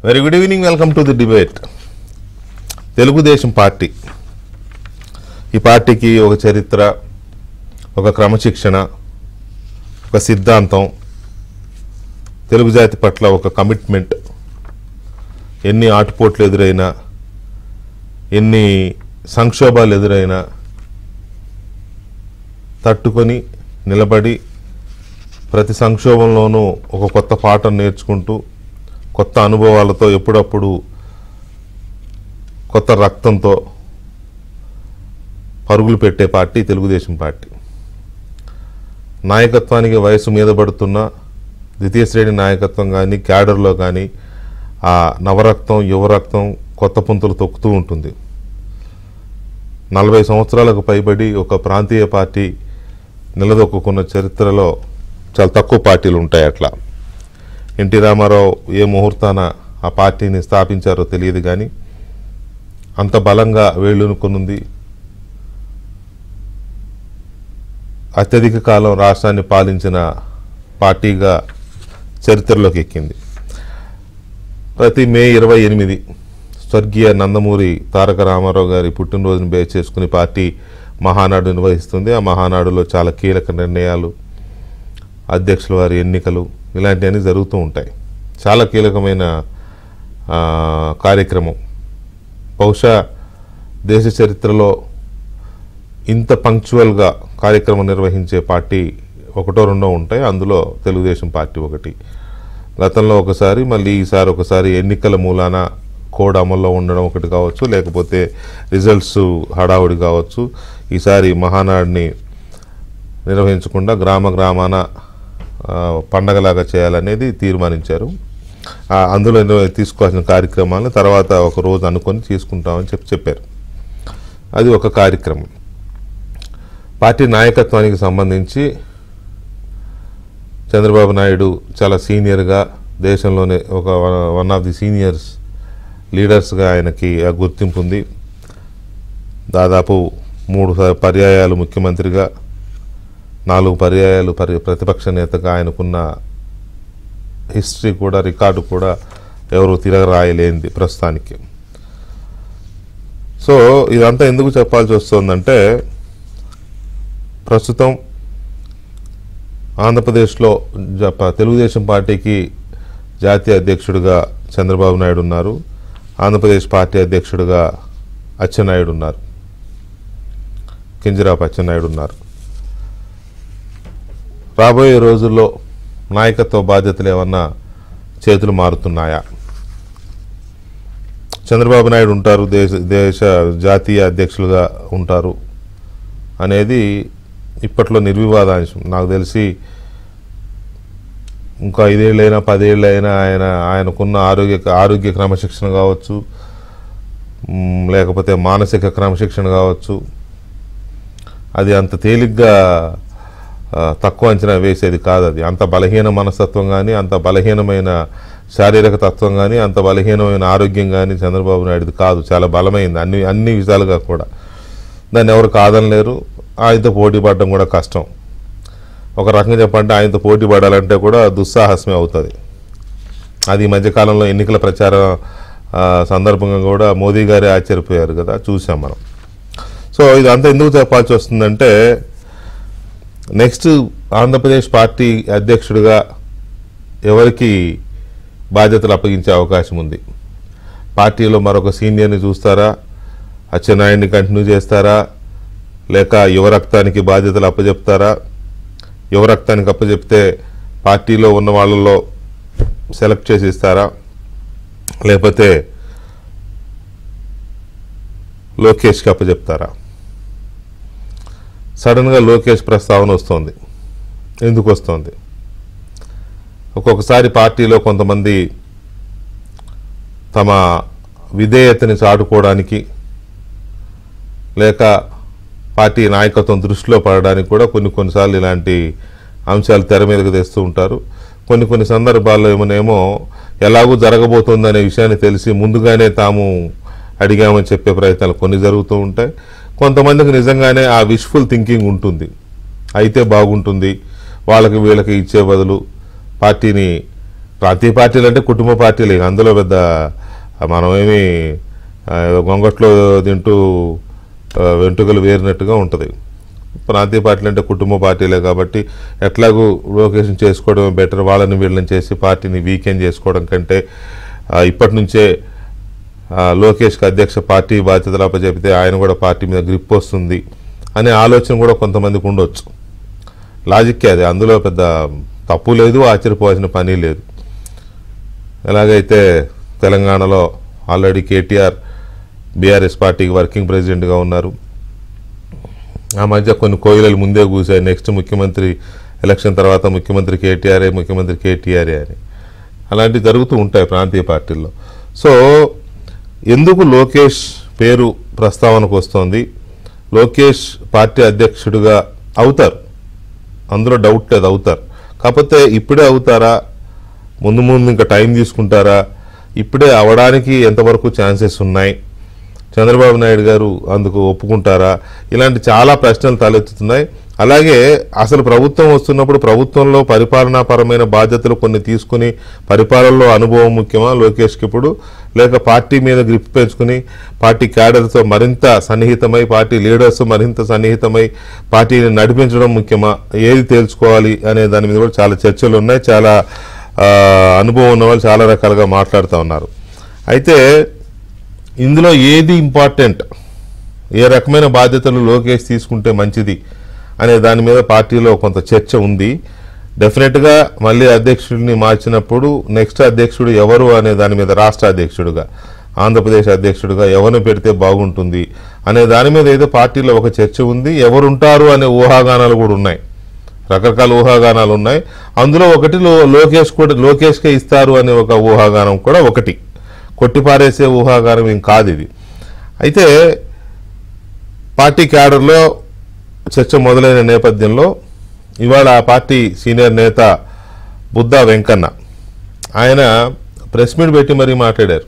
Very good evening, welcome to the debate. Telugu Desam party, ఈ పార్టీకి ఒక చరిత్ర, ఒక క్రమశిక్షణ, ఒక సిద్ధాంతం, తెలుగు జాతి పట్ల ఒక కమిట్మెంట్. ఎన్ని ఆటుపోట్లు ఎదురైనా, ఎన్ని సంక్షోభాలు ఎదురైనా తట్టుకొని నిలబడి ప్రతి సంక్షోభంలోనూ ఒక కొత్త పాఠం నేర్చుకుంటూ కొత్త అనుభవాలతో ఎప్పుడప్పుడు కొత్త రక్తంతో పరుగులు పెట్టే పార్టీ తెలుగుదేశం పార్టీ. నాయకత్వానికి వయసు మీద పడుతున్న ద్వితీయ శ్రేణి నాయకత్వం కానీ, క్యాడర్లో కానీ ఆ నవరక్తం, యువరక్తం కొత్త పుంతలు తొక్కుతూ ఉంటుంది. 40 సంవత్సరాలకు పైబడి ఒక ప్రాంతీయ పార్టీ నిలదొక్కున్న చరిత్రలో చాలా తక్కువ పార్టీలు ఉంటాయి. అట్లా ఎన్టీ రామారావు ఏ ముహూర్తాన ఆ పార్టీని స్థాపించారో తెలియదు, కానీ అంత బలంగా వేళ్ళునుకునుంది. అత్యధిక కాలం రాష్ట్రాన్ని పాలించిన పార్టీగా చరిత్రలోకి ఎక్కింది. ప్రతి మే 28 స్వర్గీయ నందమూరి తారక రామారావు గారి పుట్టినరోజును బేస్ చేసుకుని పార్టీ మహానాడు నిర్వహిస్తుంది. ఆ మహానాడులో చాలా కీలక నిర్ణయాలు, అధ్యక్షుల వారి ఎన్నికలు, ఇలాంటివన్నీ జరుగుతూ ఉంటాయి. చాలా కీలకమైన కార్యక్రమం. బహుశా దేశ చరిత్రలో ఇంత పంక్చువల్గా కార్యక్రమం నిర్వహించే పార్టీ ఒకటో రెండో ఉంటాయి. అందులో తెలుగుదేశం పార్టీ ఒకటి. గతంలో ఒకసారి, మళ్ళీ ఈసారి ఒకసారి ఎన్నికల మూలాన కోడ్ అమల్లో ఉండడం ఒకటి కావచ్చు, లేకపోతే రిజల్ట్స్ హడావుడి కావచ్చు. ఈసారి మహానాడిని నిర్వహించకుండా గ్రామాన పండగలాగా చేయాలనేది తీర్మానించారు. అందులో తీసుకోవాల్సిన కార్యక్రమాలను తర్వాత ఒక రోజు అనుకొని తీసుకుంటామని చెప్పారు. అది ఒక కార్యక్రమం. పార్టీ నాయకత్వానికి సంబంధించి చంద్రబాబు నాయుడు చాలా సీనియర్గా, దేశంలోనే ఒక వన్ ఆఫ్ ది సీనియర్స్ లీడర్స్గా ఆయనకి ఆ గుర్తింపు ఉంది. దాదాపు 3 పర్యాయాలు ముఖ్యమంత్రిగా, 4 పర్యాయాలు ప్రతిపక్ష నేతగా ఆయనకున్న హిస్టరీ కూడా, రికార్డు కూడా ఎవరు తిరగరాయలేనిది ప్రస్తుతానికి. సో ఇదంతా ఎందుకు చెప్పాల్సి వస్తుందంటే, ప్రస్తుతం ఆంధ్రప్రదేశ్లో తెలుగుదేశం పార్టీకి జాతీయ అధ్యక్షుడిగా చంద్రబాబు నాయుడు ఉన్నారు. ఆంధ్రప్రదేశ్ పార్టీ అధ్యక్షుడిగా అచ్చెన్నాయుడు ఉన్నారు, కింజరాపు అచ్చెన్నాయుడు ఉన్నారు. రాబోయే రోజుల్లో నాయకత్వ బాధ్యతలు ఏమన్నా చేతులు మారుతున్నాయా? చంద్రబాబు నాయుడు ఉంటారు, దేశ జాతీయ అధ్యక్షులుగా ఉంటారు అనేది ఇప్పట్లో నిర్వివాదాంశం. నాకు తెలిసి ఇంకా 5 ఏళ్ళైనా 10 ఏళ్ళైనా ఆయనకున్న ఆరోగ్య క్రమశిక్షణ కావచ్చు, లేకపోతే మానసిక క్రమశిక్షణ కావచ్చు, అది అంత తేలిగ్గా తక్కువ అంచనా వేసేది కాదు. అది అంత బలహీన మనస్తత్వం కానీ, అంత బలహీనమైన శారీరక తత్వం కానీ, అంత బలహీనమైన ఆరోగ్యం కానీ చంద్రబాబు నాయుడుది కాదు. చాలా బలమైంది అన్ని విధాలుగా కూడా. దాన్ని ఎవరు కాదనలేరు. ఆయనతో పోటీ పడడం కూడా కష్టం. ఒక రకంగా చెప్పంటే ఆయనతో పోటీ పడాలంటే కూడా దుస్సాహసమే అవుతుంది. అది ఈ మధ్యకాలంలో ఎన్నికల ప్రచారం సందర్భంగా కూడా మోదీ గారే ఆశ్చర్యపోయారు కదా, చూసాం మనం. సో ఇదంతా ఎందుకు చెప్పాల్సి వస్తుందంటే, నెక్స్ట్ ఆంధ్రప్రదేశ్ పార్టీ అధ్యక్షుడిగా ఎవరికి బాధ్యతలు అప్పగించే అవకాశం ఉంది? పార్టీలో మరొక సీనియర్ని చూస్తారా? అచ్చెన్నాయుడిని కంటిన్యూ చేస్తారా? లేక యువరక్తానికి బాధ్యతలు అప్పచెప్తారా? యువరక్తానికి అప్పచెప్తే పార్టీలో ఉన్న వాళ్ళలో సెలెక్ట్ చేసి ఇస్తారా? లేకపోతే లోకేష్కి అప్పచెప్తారా? సడన్గా లోకేష్ ప్రస్తావన వస్తుంది. ఎందుకు వస్తుంది? ఒక్కొక్కసారి పార్టీలో కొంతమంది తమ విధేయతని చాటుకోవడానికి, లేక పార్టీ నాయకత్వం దృష్టిలో పడడానికి కూడా కొన్నిసార్లు ఇలాంటి అంశాలు తెర మీదకు తెస్తూ ఉంటారు. కొన్ని సందర్భాల్లో ఏమో ఎలాగూ జరగబోతుందనే విషయాన్ని తెలిసి ముందుగానే తాము అడిగామని చెప్పే ప్రయత్నాలు కొన్ని జరుగుతూ ఉంటాయి. కొంతమందికి నిజంగానే ఆ విష్ఫుల్ థింకింగ్ ఉంటుంది. అయితే బాగుంటుంది, వాళ్ళకి వీళ్ళకి ఇచ్చే బదులు పార్టీని ప్రాంతీయ పార్టీలు అంటే కుటుంబ పార్టీలు, అందులో పెద్ద మనమేమి గొంగట్లో తింటూ వెంట్రుకలు వేరినట్టుగా ఉంటుంది. ప్రాంతీయ పార్టీలు అంటే కుటుంబ పార్టీలే కాబట్టి ఎట్లాగూ లొకేషన్ చేసుకోవడం బెటర్. వాళ్ళని వీళ్ళని చేసి పార్టీని వీకెండ్ చేసుకోవడం కంటే ఇప్పటి నుంచే లోకేష్కి అధ్యక్ష పార్టీ బాధ్యతలు అప్పచెపితే ఆయన కూడా పార్టీ మీద గ్రిప్ వస్తుంది అనే ఆలోచన కూడా కొంతమందికి ఉండొచ్చు. లాజిక్కే అది, అందులో పెద్ద తప్పు లేదు, ఆశ్చర్యపోవాల్సిన పని లేదు. ఎలాగైతే తెలంగాణలో ఆల్రెడీ కేటీఆర్ బీఆర్ఎస్ పార్టీకి వర్కింగ్ ప్రెసిడెంట్గా ఉన్నారు. ఆ మధ్య కొన్ని కోయిలలు ముందే కూసాయి, నెక్స్ట్ ముఖ్యమంత్రి ఎలక్షన్ తర్వాత ముఖ్యమంత్రి కేటీఆర్ఏ అని. అలాంటివి జరుగుతూ ఉంటాయి ప్రాంతీయ పార్టీల్లో. సో ఎందుకు లోకేష్ పేరు ప్రస్తావనకు వస్తోంది? లోకేష్ పార్టీ అధ్యక్షుడిగా అవుతారు, అందులో డౌట్ లేదు, అవుతారు. కాకపోతే ఇప్పుడే అవుతారా, ముందు ఇంకా టైం తీసుకుంటారా, ఇప్పుడే అవడానికి ఎంతవరకు ఛాన్సెస్ ఉన్నాయి, చంద్రబాబు నాయుడు గారు అందుకు ఒప్పుకుంటారా, ఇలాంటి చాలా ప్రశ్నలు తలెత్తుతున్నాయి. అలాగే అసలు ప్రభుత్వం వస్తున్నప్పుడు ప్రభుత్వంలో పరిపాలనాపరమైన బాధ్యతలు కొన్ని తీసుకుని పరిపాలనలో అనుభవం ముఖ్యమా లోకేష్కి ఇప్పుడు, లేక పార్టీ మీద గ్రిప్ పెంచుకుని పార్టీ క్యాడర్తో మరింత సన్నిహితమై పార్టీ లీడర్స్ మరింత సన్నిహితమై పార్టీని నడిపించడం ముఖ్యమా, ఏది తేల్చుకోవాలి అనే దాని మీద కూడా చాలా చర్చలు ఉన్నాయి. చాలా అనుభవం ఉన్న వాళ్ళు చాలా రకాలుగా మాట్లాడుతూ ఉన్నారు. అయితే ఇందులో ఏది ఇంపార్టెంట్, ఏ రకమైన బాధ్యతలు లోకేష్ తీసుకుంటే మంచిది అనే దాని మీద పార్టీలో కొంత చర్చ ఉంది. డెఫినెట్గా మళ్ళీ అధ్యక్షుడిని మార్చినప్పుడు నెక్స్ట్ అధ్యక్షుడు ఎవరు అనే దాని మీద, రాష్ట్ర అధ్యక్షుడిగా ఆంధ్రప్రదేశ్ అధ్యక్షుడిగా ఎవరిని పెడితే బాగుంటుంది అనే దాని మీద అయితే పార్టీలో ఒక చర్చ ఉంది. ఎవరుంటారు అనే ఊహాగానాలు కూడా ఉన్నాయి, రకరకాల ఊహాగానాలు ఉన్నాయి. అందులో ఒకటి లోకేష్కే ఇస్తారు అనే ఒక ఊహాగానం కూడా ఒకటి, కొట్టిపారేసే ఊహాగానం ఏం కాదు ఇది. అయితే పార్టీ క్యాడర్లో చర్చ మొదలైన నేపథ్యంలో ఇవాళ ఆ పార్టీ సీనియర్ నేత బుద్ధా వెంకన్న ఆయన ప్రెస్ మీట్ పెట్టి మరీ మాట్లాడారు.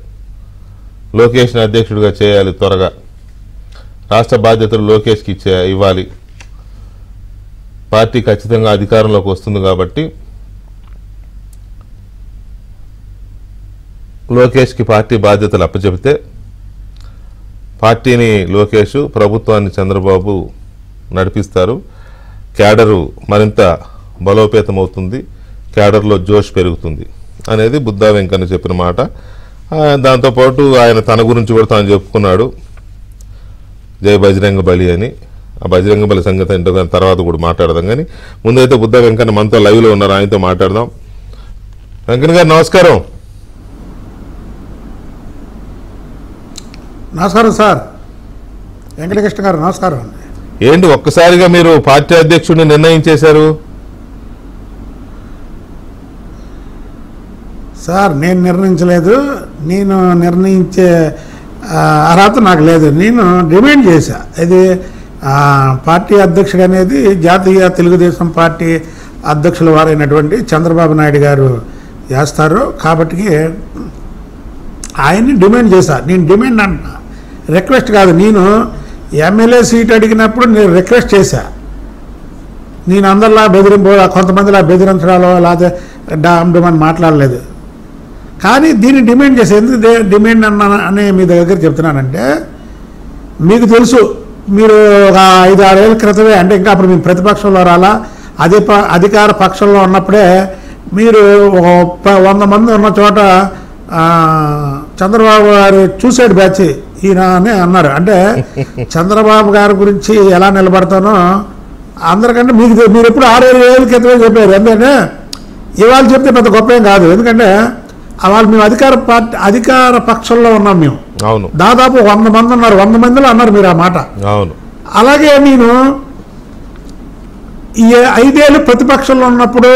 లోకేష్ని అధ్యక్షుడిగా చేయాలి, త్వరగా రాష్ట్ర బాధ్యతలు లోకేష్కి ఇవ్వాలి, పార్టీ ఖచ్చితంగా అధికారంలోకి వస్తుంది కాబట్టి లోకేష్కి పార్టీ బాధ్యతలు అప్పచెబితే పార్టీని లోకేష్, ప్రభుత్వాన్ని చంద్రబాబు నడిపిస్తారు, క్యాడరు మరింత బలోపేతమవుతుంది, క్యాడర్లో జోష్ పెరుగుతుంది అనేది బుద్ధా వెంకన్న చెప్పిన మాట. దాంతోపాటు ఆయన తన గురించి కూడా తాను చెప్పుకున్నాడు, జై బజరంగ బలి అని. ఆ బజరంగ బలి సంగతి ఏంటో కానీ తర్వాత కూడా మాట్లాడదాం. కానీ ముందైతే బుద్ధా వెంకన్న మనతో లైవ్లో ఉన్నారు, ఆయనతో మాట్లాడదాం. వెంకన్న గారు నమస్కారం. నమస్కారం సార్. వెంకటకృష్ణ గారు నమస్కారం. ఏంటి ఒక్కసారిగా మీరు పార్టీ అధ్యక్షుడిని నిర్ణయించేశారు? సార్ నేను నిర్ణయించలేదు, నేను నిర్ణయించే అర్హత నాకు లేదు. నేను డిమాండ్ చేశా, ఇది పార్టీ అధ్యక్షుడు అనేది జాతీయ తెలుగుదేశం పార్టీ అధ్యక్షుల వారైనటువంటి చంద్రబాబు నాయుడు గారు చేస్తారు కాబట్టి ఆయన్ని డిమాండ్ చేశా. నేను డిమాండ్ అంటున్నా, రిక్వెస్ట్ కాదు. నేను ఎమ్మెల్యే సీట్ అడిగినప్పుడు నేను రిక్వెస్ట్ చేశా. నేను అందరిలా కొంతమందిలా బెదిరించడాలో లేకపోతే డిమాండ్ మాట్లాడలేదు. కానీ దీన్ని డిమాండ్ చేసే, ఎందుకు డిమాండ్ అనే మీ దగ్గర చెప్తున్నానంటే, మీకు తెలుసు మీరు ఒక 5-6 ఏళ్ళ క్రితమే, అంటే ఇంకా అప్పుడు మేము ప్రతిపక్షంలో రాలా, అధికార పక్షంలో ఉన్నప్పుడే మీరు 100 మంది ఉన్న చోట చంద్రబాబు గారు చూసాడు బ్యాచ్ ఈయన అని అన్నారు. అంటే చంద్రబాబు గారి గురించి ఎలా నిలబడతానో అందరికంటే మీరు ఎప్పుడు 6-7 ఏళ్ళ క్రితమే చెప్పారు. ఎందుకంటే ఇవాళ చెప్తే పెద్ద గొప్ప ఏం కాదు, ఎందుకంటే వాళ్ళు మేము అధికార పక్షంలో ఉన్నాం. మేము దాదాపు 100 మంది ఉన్నారు, 100 మందిలో అన్నారు మీరు ఆ మాట. అలాగే నేను ఈ 5 ఏళ్ళు ప్రతిపక్షంలో ఉన్నప్పుడు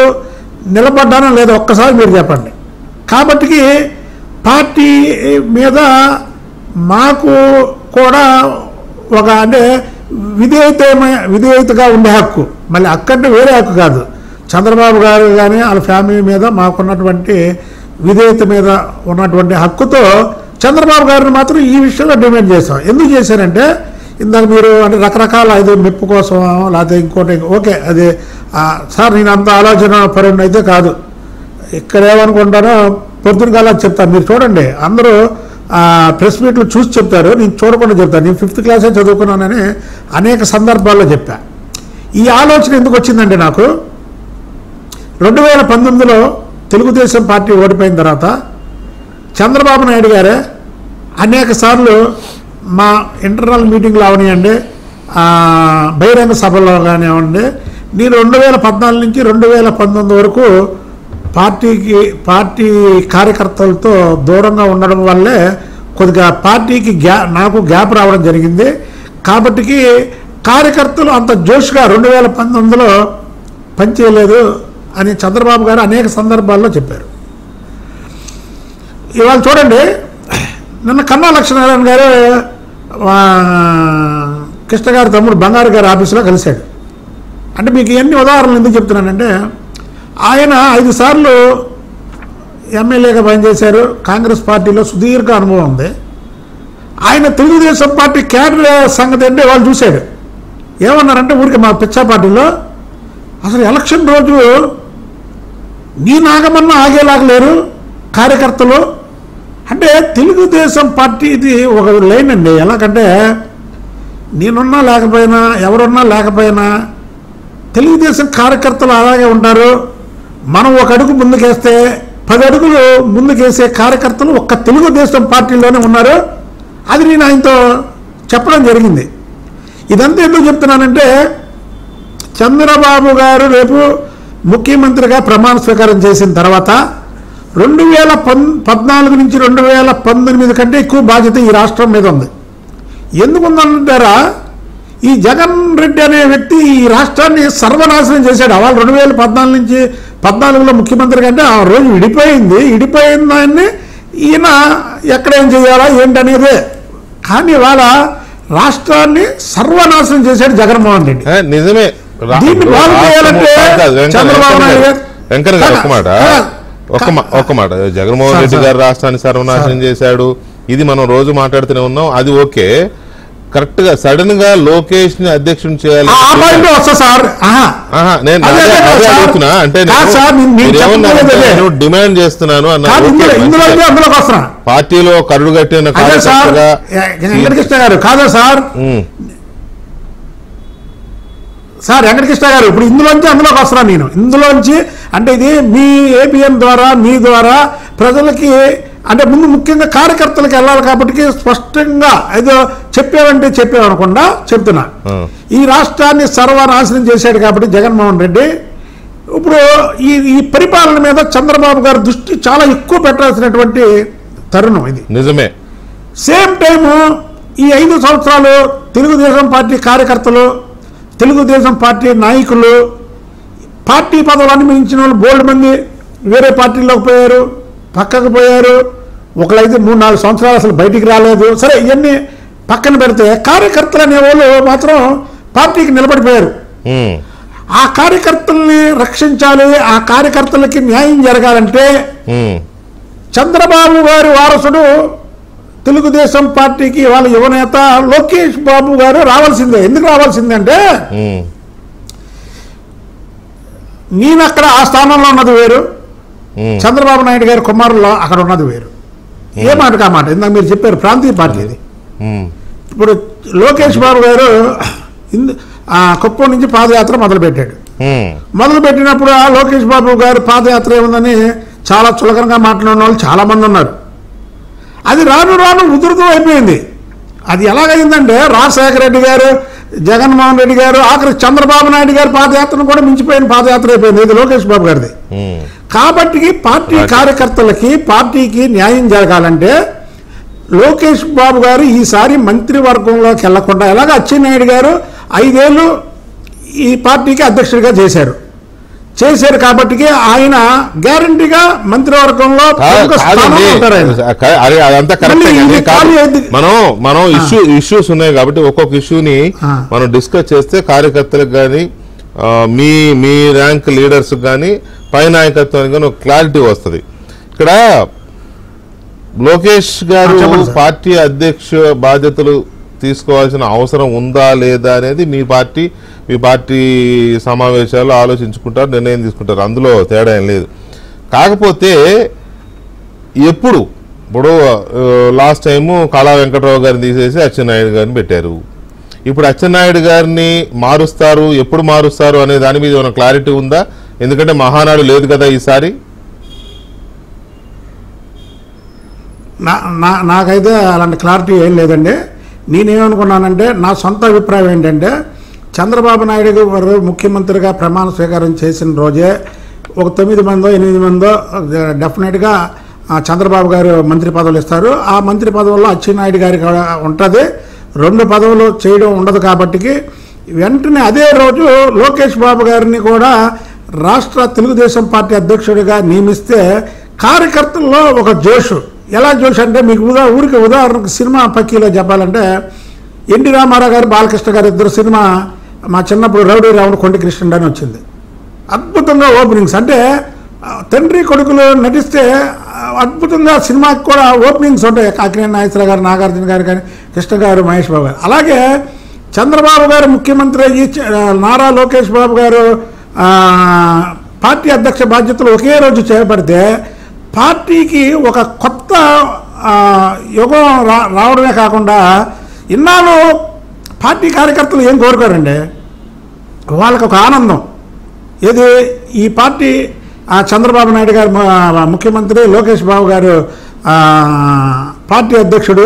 నిలబడ్డానో లేదో ఒక్కసారి మీరు చెప్పండి. కాబట్టి పార్టీ మీద మాకు కూడా ఒక అంటే విధేయతగా ఉండే హక్కు, మళ్ళీ అక్కడంటే వేరే హక్కు కాదు. చంద్రబాబు గారు కానీ వాళ్ళ ఫ్యామిలీ మీద మాకున్నటువంటి విధేయత మీద ఉన్నటువంటి హక్కుతో చంద్రబాబు గారిని మాత్రం ఈ విషయంలో డిమాండ్ చేస్తాం. ఎందుకు చేశారంటే ఇందాక మీరు అంటే రకరకాల ఇది మెప్పు కోసం లేకపోతే ఇంకోటి, ఓకే అది సార్ నేను అంత ఆలోచన పరుణ్ అయితే కాదు. ఇక్కడ ఏమనుకుంటానో పొద్దున కాలం చెప్తాను, మీరు చూడండి. అందరూ ప్రెస్ మీట్లు చూసి చెప్తారు, నేను చూడకుండా చెప్తాను. నేను 5th క్లాసే చదువుకున్నానని అనేక సందర్భాల్లో చెప్పా. ఈ ఆలోచన ఎందుకు వచ్చిందంటే, నాకు 2019లో తెలుగుదేశం పార్టీ ఓడిపోయిన తర్వాత చంద్రబాబు నాయుడు గారే అనేక సార్లు మా ఇంటర్నల్ మీటింగ్లు అవనివ్వండి, బహిరంగ సభలో కానివ్వండి, నేను 2014 నుంచి 2019 వరకు పార్టీ కార్యకర్తలతో దూరంగా ఉండడం వల్లే కొద్దిగా పార్టీకి నాకు గ్యాప్ రావడం జరిగింది. కాబట్టి కార్యకర్తలు అంత జోష్గా 2019లో పనిచేయలేదు అని చంద్రబాబు గారు అనేక సందర్భాల్లో చెప్పారు. ఇవాళ చూడండి, నిన్న కన్నా లక్ష్మీనారాయణ గారు కృష్ణ గారి తమ్ముడు బంగారు గారి ఆఫీసులో కలిశాడు. అంటే మీకు ఎన్ని ఉదాహరణలు ఎందుకు చెప్తున్నానంటే, ఆయన 5 సార్లు ఎమ్మెల్యేగా పనిచేశారు. కాంగ్రెస్ పార్టీలో సుదీర్ఘ అనుభవం ఉంది. ఆయన తెలుగుదేశం పార్టీ క్యాడర్ సంగతి అంటే వాళ్ళు చూశాడు. ఏమన్నారంటే, ఊరికి మా పిచ్చా పార్టీలో అసలు ఎలక్షన్ రోజు నీ నాగమన్నా ఆగేలాగలేరు కార్యకర్తలు. అంటే తెలుగుదేశం పార్టీ ఇది ఒక లైన్ అండి. ఎలాగంటే, నేనున్నా లేకపోయినా, ఎవరున్నా లేకపోయినా తెలుగుదేశం కార్యకర్తలు అలాగే ఉంటారు. మనం ఒక అడుగు ముందుకేస్తే 10 అడుగులు ముందుకేసే కార్యకర్తలు ఒక్క తెలుగుదేశం పార్టీలోనే ఉన్నారు. అది నేను ఆయనతో చెప్పడం జరిగింది. ఇదంతా ఎందుకు చెప్తున్నానంటే, చంద్రబాబు గారు రేపు ముఖ్యమంత్రిగా ప్రమాణ స్వీకారం చేసిన తర్వాత 2014 నుంచి 2019 కంటే ఎక్కువ బాధ్యత ఈ రాష్ట్రం మీద ఉంది. ఎందుకుందంటారా, ఈ జగన్ రెడ్డి అనే వ్యక్తి ఈ రాష్ట్రాన్ని సర్వనాశనం చేశాడు. అవాళ 2014 నుంచి 14లో ముఖ్యమంత్రి కంటే ఆ రోజు విడిపోయిన దాన్ని ఈయన ఎక్కడేం చేయాలా ఏంటనేదే. కానీ ఇవాళ రాష్ట్రాన్ని సర్వనాశనం చేశాడు జగన్మోహన్ రెడ్డి. నిజమే. దీన్ని బాగు చేయాలంటే చంద్రబాబు నాయుడు గారు ఒక్క మాట జగన్మోహన్ రెడ్డి గారు రాష్ట్రాన్ని సర్వనాశనం చేశాడు, ఇది మనం రోజు మాట్లాడుతూనే ఉన్నాం. అది ఓకే, కరెక్ట్ గా సడన్ గా లోకేష్ ని అధ్యక్షుని చేయాలి నేను డిమాండ్ చేస్తున్నాను అన్న. పార్టీలో కరుడు కట్టిన వెంకటకృష్ణ గారు కాదా సార్ వెంకటకృష్ణ గారు, ఇప్పుడు ఇందులోంచి అందులోకి వస్తున్నా నేను. ఇందులోంచి అంటే ఇది మీ ఏపీఎం ద్వారా మీ ద్వారా ప్రజలకి అంటే ముందు ముఖ్యంగా కార్యకర్తలకు వెళ్ళాలి కాబట్టి స్పష్టంగా ఏదో చెప్పేవనుకుండా చెప్తున్నా. ఈ రాష్ట్రాన్ని సర్వనాశనం చేశాడు కాబట్టి జగన్మోహన్ రెడ్డి ఇప్పుడు ఈ పరిపాలన మీద చంద్రబాబు గారి దృష్టి చాలా ఎక్కువ పెట్టాల్సినటువంటి తరుణం ఇది. నిజమే. సేమ్ టైము ఈ 5 సంవత్సరాలు తెలుగుదేశం పార్టీ కార్యకర్తలు, తెలుగుదేశం పార్టీ నాయకులు, పార్టీ పదవులు అనుభవించిన వాళ్ళు బోల్డ్ మంది వేరే పార్టీలోకి పోయారు, పక్కకు పోయారు. ఒకళ్ళైతే 3-4 సంవత్సరాలు అసలు బయటికి రాలేదు. సరే, ఇవన్నీ పక్కన పెడితే కార్యకర్తలు అనేవాళ్ళు మాత్రం పార్టీకి నిలబడిపోయారు. ఆ కార్యకర్తల్ని రక్షించాలి, ఆ కార్యకర్తలకి న్యాయం జరగాలంటే చంద్రబాబు గారి వారసుడు తెలుగుదేశం పార్టీకి వాళ్ళ యువనేత లోకేష్ బాబు గారు రావాల్సిందే. ఎందుకు రావాల్సిందే అంటే, నేను అక్కడ ఆ స్థానంలో ఉన్నది వేరు, చంద్రబాబు నాయుడు గారి కుమారుల్లో అక్కడ ఉన్నది వేరు. ఏ మాట కా మాట ఇందాక మీరు చెప్పారు ప్రాంతీయ పార్టీ ఇది. ఇప్పుడు లోకేష్ బాబు గారు కుప్పం నుంచి పాదయాత్ర మొదలుపెట్టాడు. మొదలుపెట్టినప్పుడు ఆ లోకేష్ బాబు గారు పాదయాత్ర ఏముందని చాలా చులకనగా మాట్లాడిన వాళ్ళు చాలా మంది ఉన్నారు. అది రాను రాను ఉధృతం అయిపోయింది. అది ఎలాగైందంటే, రాజశేఖర రెడ్డి గారు, జగన్మోహన్ రెడ్డి గారు, ఆఖరి చంద్రబాబు నాయుడు గారి పాదయాత్రను కూడా మించిపోయిన పాదయాత్ర అయిపోయింది ఇది లోకేష్ బాబు గారిది. కాబట్టి పార్టీ కార్యకర్తలకి, పార్టీకి న్యాయం జరగాలంటే లోకేష్ బాబు గారు ఈసారి మంత్రివర్గంలోకి వెళ్లకుండా, ఎలాగ అచ్చెన్నాయుడు గారు 5 ఏళ్ళు ఈ పార్టీకి అధ్యక్షుడిగా చేశారు కాబట్టి ఆయన గ్యారంటీగా మంత్రివర్గంలో అదంతా మనం ఇష్యూస్ ఉన్నాయి కాబట్టి ఒక్కొక్క ఇష్యూని మనం డిస్కస్ చేస్తే కార్యకర్తలకు కానీ మీ ర్యాంక్ లీడర్స్ కానీ పై నాయకత్వానికి కానీ ఒక క్లారిటీ వస్తుంది. ఇక్కడ లోకేష్ గారు పార్టీ అధ్యక్ష బాధ్యతలు తీసుకోవాల్సిన అవసరం ఉందా లేదా అనేది మీ పార్టీ సమావేశాలు ఆలోచించుకుంటారు, నిర్ణయం తీసుకుంటారు, అందులో తేడా ఏం లేదు. కాకపోతే ఇప్పుడు లాస్ట్ టైము కళా వెంకటరావు గారిని తీసేసి అచ్చెన్నాయుడు గారిని పెట్టారు. ఇప్పుడు అచ్చెన్నాయుడు గారిని మారుస్తారు, ఎప్పుడు మారుస్తారు అనే దాని మీద ఏమైనా క్లారిటీ ఉందా? ఎందుకంటే మహానాడు లేదు కదా ఈసారి. నాకైతే అలాంటి క్లారిటీ ఏం లేదండి. నేనేమనుకున్నానంటే నా సొంత అభిప్రాయం ఏంటంటే చంద్రబాబు నాయుడు గారు ముఖ్యమంత్రిగా ప్రమాణ స్వీకారం చేసిన రోజే ఒక 9 మందో 8 మందో డెఫినెట్గా చంద్రబాబు గారు మంత్రి పదవులు ఇస్తారు. ఆ మంత్రి పదవుల్లో అచ్చెన్నాయుడు గారికి ఉంటుంది. 2 పదవులు చేయడం ఉండదు కాబట్టి వెంటనే అదే రోజు లోకేష్ బాబు గారిని కూడా రాష్ట్ర తెలుగుదేశం పార్టీ అధ్యక్షుడిగా నియమిస్తే కార్యకర్తల్లో ఒక జోషు. ఎలా జోష్ అంటే మీకు ఊరికి ఉదాహరణకు సినిమా పక్కీలో చెప్పాలంటే ఎన్టీ రామారావు గారు బాలకృష్ణ గారు ఇద్దరు సినిమా మా చిన్నప్పుడు రౌడీ రావుడు కొండ కృష్ణుడు అని వచ్చింది. అద్భుతంగా ఓపెనింగ్స్ అంటే తండ్రి కొడుకులు నటిస్తే అద్భుతంగా సినిమాకి కూడా ఓపెనింగ్స్ ఉంటాయి. కాకినేని నాగేశ్వరరావు గారు, నాగార్జున గారు కానీ, కృష్ణ గారు, మహేష్ బాబు గారు. అలాగే చంద్రబాబు గారు ముఖ్యమంత్రి అయ్యి నారా లోకేష్ బాబు గారు పార్టీ అధ్యక్ష బాధ్యతలు ఒకే రోజు చేపడితే పార్టీకి ఒక కొత్త యుగం రావడమే కాకుండా ఇన్నాళ్ళు పార్టీ కార్యకర్తలు ఏం కోరుకోరండి, వాళ్ళకి ఒక ఆనందం. ఏది ఈ పార్టీ చంద్రబాబు నాయుడు గారు ముఖ్యమంత్రి, లోకేష్ బాబు గారు పార్టీ అధ్యక్షుడు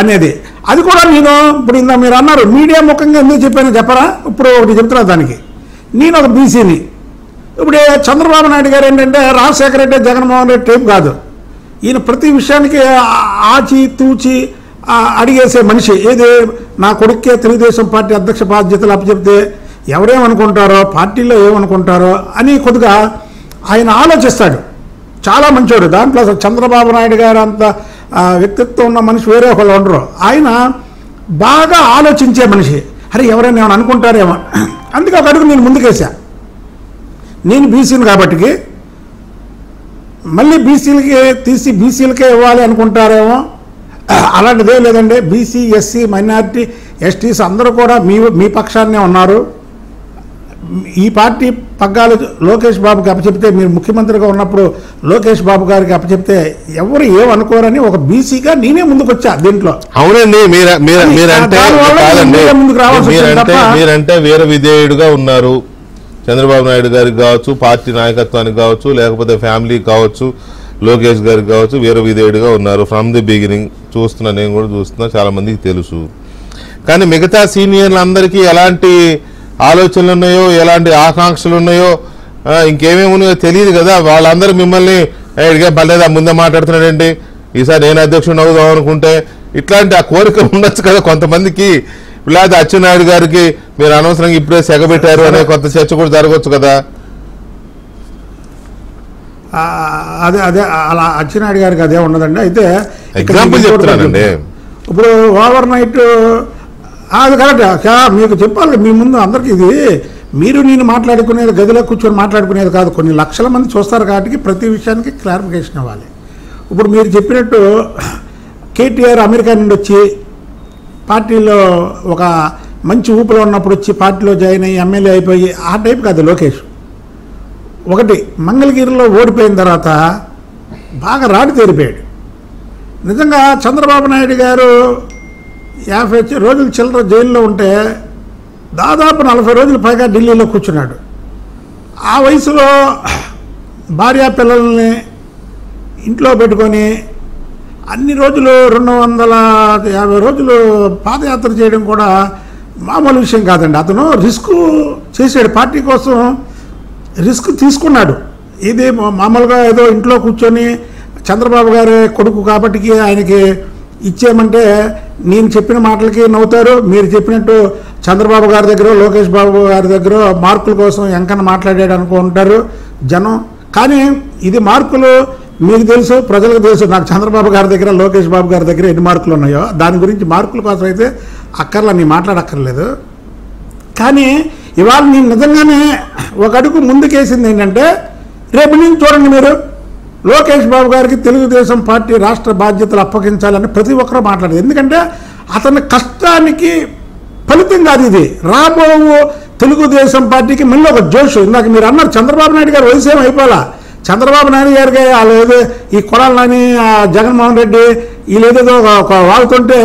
అనేది. అది కూడా నేను ఇప్పుడు ఇందా మీరు అన్నారు మీడియా ముఖంగా ఎందుకు చెప్పానో చెప్పరా? ఇప్పుడు ఒకటి చెప్తున్నా దానికి. నేను ఒక బీసీని. ఇప్పుడు చంద్రబాబు నాయుడు గారు ఏంటంటే రాజశేఖర రెడ్డి, జగన్మోహన్ రెడ్డి టైప్ కాదు. ఈయన ప్రతి విషయానికి ఆచి తూచి అడిగేసే మనిషి. ఏది నా కొడుక్కే తెలుగుదేశం పార్టీ అధ్యక్ష బాధ్యతలు అప్పచెప్తే ఎవరేమనుకుంటారో, పార్టీలో ఏమనుకుంటారో అని కొద్దిగా ఆయన ఆలోచిస్తాడు. చాలా మంచివాడు. దాంట్లో చంద్రబాబు నాయుడు గారు అంత వ్యక్తిత్వం ఉన్న మనిషి వేరే ఒకళ్ళు ఉండరు. ఆయన బాగా ఆలోచించే మనిషి. అరే ఎవరైనా ఏమైనా అనుకుంటారేమో, అందుకే ఒక అడుగు నేను ముందుకేసా. నేను బీసీని కాబట్టి మళ్ళీ బీసీలకి తీసి బీసీలకే ఇవ్వాలి అనుకుంటారేమో, అలాంటిదే లేదండి. బీసీ, ఎస్సీ, మైనారిటీ, ఎస్టీస్ అందరూ కూడా మీ పక్షాన్నే ఉన్నారు. ఈ పార్టీ పగ్గాలు లోకేష్ బాబుకి అప్పచెప్తే, మీరు ముఖ్యమంత్రిగా ఉన్నప్పుడు లోకేష్ బాబు గారికి అప్పచెప్తే ఎవరు ఏమనుకోరని ఒక బీసీగా నేనే ముందుకు వచ్చా దీంట్లో. అవునండి, మీరంటే వీర విధేయుడుగా ఉన్నారు. చంద్రబాబు నాయుడు గారికి కావచ్చు, పార్టీ నాయకత్వానికి కావచ్చు, లేకపోతే ఫ్యామిలీకి కావచ్చు, లోకేష్ గారికి కావచ్చు, వీర విధేయుడుగా ఉన్నారు ఫ్రమ్ ది బిగినింగ్. చూస్తున్నా, నేను కూడా చూస్తున్నా, చాలా మందికి తెలుసు. కానీ మిగతా సీనియర్లందరికీ ఎలాంటి ఆలోచనలు ఉన్నాయో, ఎలాంటి ఆకాంక్షలు ఉన్నాయో, ఇంకేమేమి ఉన్నాయో తెలియదు కదా. వాళ్ళందరూ మిమ్మల్ని ఎడిగా పర్లేదా ముందే మాట్లాడుతున్నాడండి, ఈసారి నేను అధ్యక్షుడు అవుదాం అనుకుంటే, ఇట్లాంటి ఆ కోరిక ఉండొచ్చు కదా కొంతమందికి. లేదా అచ్చెన్నాయుడు గారికి మీరు అనవసరంగా ఇప్పుడే సెగబెట్టారు అనే కొంత చర్చ కూడా జరగవచ్చు కదా. అదే అలా అచ్చెన్నాయుడు గారికి అదే ఉండదండి. అయితే ఎగ్జాంపుల్ చెప్తున్నానండి. ఇప్పుడు ఓవర్ నైట్ అది కరెక్ట్. మీకు చెప్పాలి మీ ముందు అందరికీ, ఇది మీరు నేను మాట్లాడుకునేది గదిలో కూర్చొని మాట్లాడుకునేది కాదు. కొన్ని లక్షల మంది చూస్తారు కాబట్టి ప్రతి విషయానికి క్లారిఫికేషన్ ఇవ్వాలి. ఇప్పుడు మీరు చెప్పినట్టు కేటీఆర్ అమెరికా నుండి వచ్చి పార్టీలో ఒక మంచి ఊపిలో ఉన్నప్పుడు వచ్చి పార్టీలో జాయిన్ అయ్యి ఎమ్మెల్యే అయిపోయి ఆ టైప్ కాదు లోకేష్. ఒకటి మంగళగిరిలో ఓడిపోయిన తర్వాత బాగా రాడి తేరిపోయాడు. నిజంగా చంద్రబాబు నాయుడు గారు 50 రోజులు చిల్లర జైల్లో ఉంటే దాదాపు 40 రోజుల పైగా ఢిల్లీలో కూర్చున్నాడు. ఆ వయసులో భార్యా పిల్లల్ని ఇంట్లో పెట్టుకొని అన్ని రోజులు 250 రోజులు పాదయాత్ర చేయడం కూడా మామూలు విషయం కాదండి. అతను రిస్క్ చేశాడు, పార్టీ కోసం రిస్క్ తీసుకున్నాడు. ఇది మామూలుగా ఏదో ఇంట్లో కూర్చొని చంద్రబాబు గారి కొడుకు కాబట్టి ఆయనకి ఇచ్చేయమంటే నేను చెప్పిన మాటలకి నవ్వుతారు. మీరు చెప్పినట్టు చంద్రబాబు గారి దగ్గర, లోకేష్ బాబు గారి దగ్గర మార్కుల కోసం ఎంకన్నా మాట్లాడాడు అనుకుంటారు జనం. కానీ ఇది మార్కులు మీకు తెలుసు, ప్రజలకు తెలుసు. నాకు చంద్రబాబు గారి దగ్గర, లోకేష్ బాబు గారి దగ్గర ఎన్ని మార్కులు ఉన్నాయో దాని గురించి మార్కుల కోసం అయితే అక్కర్లా, నేను మాట్లాడక్కర్లేదు. కానీ ఇవాళ నేను నిజంగానే ఒక అడుగు ముందుకేసింది ఏంటంటే, రేపు నుంచి చూడండి మీరు లోకేష్ బాబు గారికి తెలుగుదేశం పార్టీ రాష్ట్ర బాధ్యతలు అప్పగించాలని ప్రతి ఒక్కరూ మాట్లాడేది. ఎందుకంటే అతని కష్టానికి ఫలితం కాదు ఇది. రాబో తెలుగుదేశం పార్టీకి మళ్ళీ ఒక జోష్. ఇందాక మీరు అన్నారు చంద్రబాబు నాయుడు గారు వయసు ఏం అయిపోవాలా, చంద్రబాబు నాయుడు గారికి వాళ్ళు ఏదో ఈ కొడాలని జగన్మోహన్ రెడ్డి వీళ్ళేదో వాగుతుంటే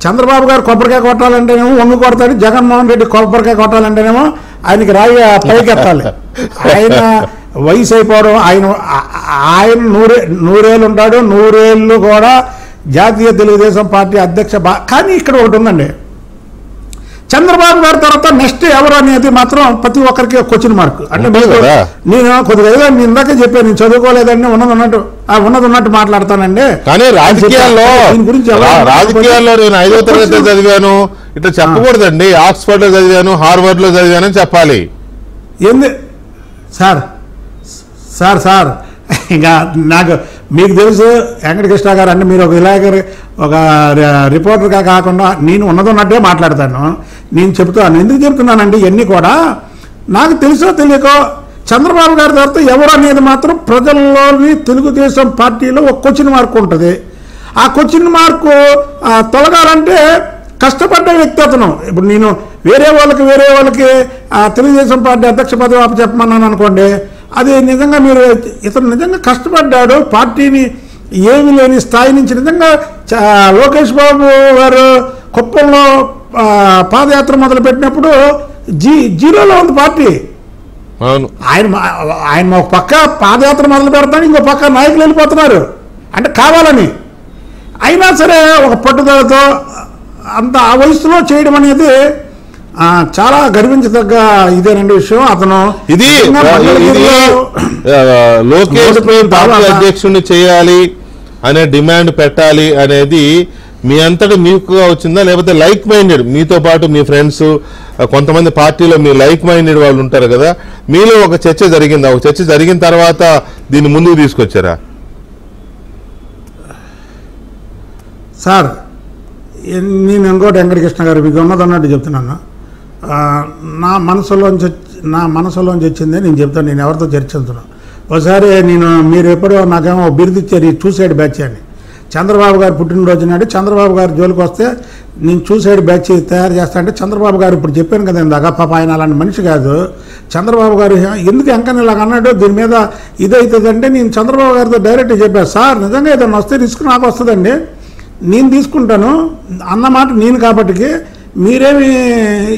చంద్రబాబు గారు కొబ్బరికాయ కొట్టాలంటేనేమో వంగు కొడతాడు, జగన్మోహన్ రెడ్డి కొబ్బరికాయ కొట్టాలంటేనేమో ఆయనకి రాయి పైకెత్తాలి. ఆయన వయసు అయిపోవడం, ఆయన నూరేళ్ళు ఉంటాడు, 100 ఏళ్ళు కూడా జాతీయ తెలుగుదేశం పార్టీ అధ్యక్ష. కానీ ఇక్కడ ఒకటి ఉందండి, చంద్రబాబు గారి తర్వాత నెక్స్ట్ ఎవరు అనేది మాత్రం ప్రతి ఒక్కరికి క్వశ్చన్ మార్క్. అంటే నేను కొద్దిగా ఏదో నేను ఇందాకే చెప్పాను, నేను చదువుకోలేదండి, ఉన్నది ఉన్నట్టు మాట్లాడతానండి. కానీ రాజకీయాల్లో నేను 5వ తరగతి చదివాను ఇట్లా చెప్పకూడదండి. ఆక్స్ఫర్డ్ లో చదివాను, హార్వర్డ్ లో చదివాను అని చెప్పాలి. ఏంది సార్ ఇంకా నాకు మీకు తెలుసు వెంకటకృష్ణ గారు అంటే మీరు ఒక విలేకరు, ఒక రిపోర్టర్గా కాకుండా నేను ఉన్నట్టే మాట్లాడతాను. నేను చెప్తాను, ఎందుకు చెప్తున్నానండి ఇవన్నీ కూడా నాకు తెలుసో తెలియకో చంద్రబాబు గారి తర్వాత ఎవరు అనేది మాత్రం ప్రజల్లోని తెలుగుదేశం పార్టీలో ఒక క్వశ్చన్ మార్క్ ఉంటుంది. ఆ క్వశ్చన్ మార్కు తొలగాలంటే కష్టపడ్డ వ్యక్తి అతను. ఇప్పుడు నేను వేరే వాళ్ళకి తెలుగుదేశం పార్టీ అధ్యక్ష పదవి అప్పచెప్పమన్నాను అనుకోండి, అది నిజంగా మీరు ఇతను నిజంగా కష్టపడ్డాడు, పార్టీని ఏమీ లేని స్థాయి నుంచి నిజంగా లోకేష్ బాబు గారు కుప్పంలో పాదయాత్ర మొదలుపెట్టినప్పుడు జీరోలో ఉంది పార్టీ. ఆయన ఒక పక్క పాదయాత్ర మొదలు పెడతాను, ఇంకో పక్క నాయకులు వెళ్ళిపోతున్నారు అంటే కావాలని. అయినా సరే ఒక పట్టుదలతో అంత ఆ వయసులో చేయడం అనేది చాలా గర్వించదగ్గ ఇదేనండి విషయం. అతను ఇది లోకేష్ పార్టీ అధ్యక్షుడిని చేయాలి అనే డిమాండ్ పెట్టాలి అనేది మీ అంతటా మీకు వచ్చిందా, లేకపోతే లైక్ మైండెడ్ మీతో పాటు మీ ఫ్రెండ్స్ కొంతమంది పార్టీలో మీ లైక్ మైండెడ్ వాళ్ళు ఉంటారు కదా, మీలో ఒక చర్చ జరిగిందా? ఒక చర్చ జరిగిన తర్వాత దీన్ని ముందుకు తీసుకొచ్చారా? సార్ నేను ఇంకోటి వెంకటకృష్ణ గారు మీకు ఉన్నదన్నట్టు చెప్తున్నాను. నా మనసులోంచి వచ్చిందే నేను చెప్తాను. నేను ఎవరితో చర్చించున్నాను. ఒకసారి మీరు ఎప్పుడో నాకేమో బిరుదిచ్చారు ఈ సూసైడ్ బ్యాచ్ అని. చంద్రబాబు గారు పుట్టినరోజు నాడు చంద్రబాబు గారి జోలికి వస్తే నేను సూసైడ్ బ్యాచ్ తయారు చేస్తా అంటే చంద్రబాబు గారు ఇప్పుడు చెప్పాను కదా ఇందాక, పాప ఆయన అలాంటి మనిషి కాదు. చంద్రబాబు గారు ఎందుకు ఎంకని ఇలాగ అన్నాడు, దీని మీద ఇదవుతుందంటే నేను చంద్రబాబు గారితో డైరెక్ట్గా చెప్పాను, సార్ నిజంగా ఏదైనా వస్తే రిస్క్ నాకు వస్తుందండి, నేను తీసుకుంటాను అన్నమాట నేను కాబట్టి మీరేమి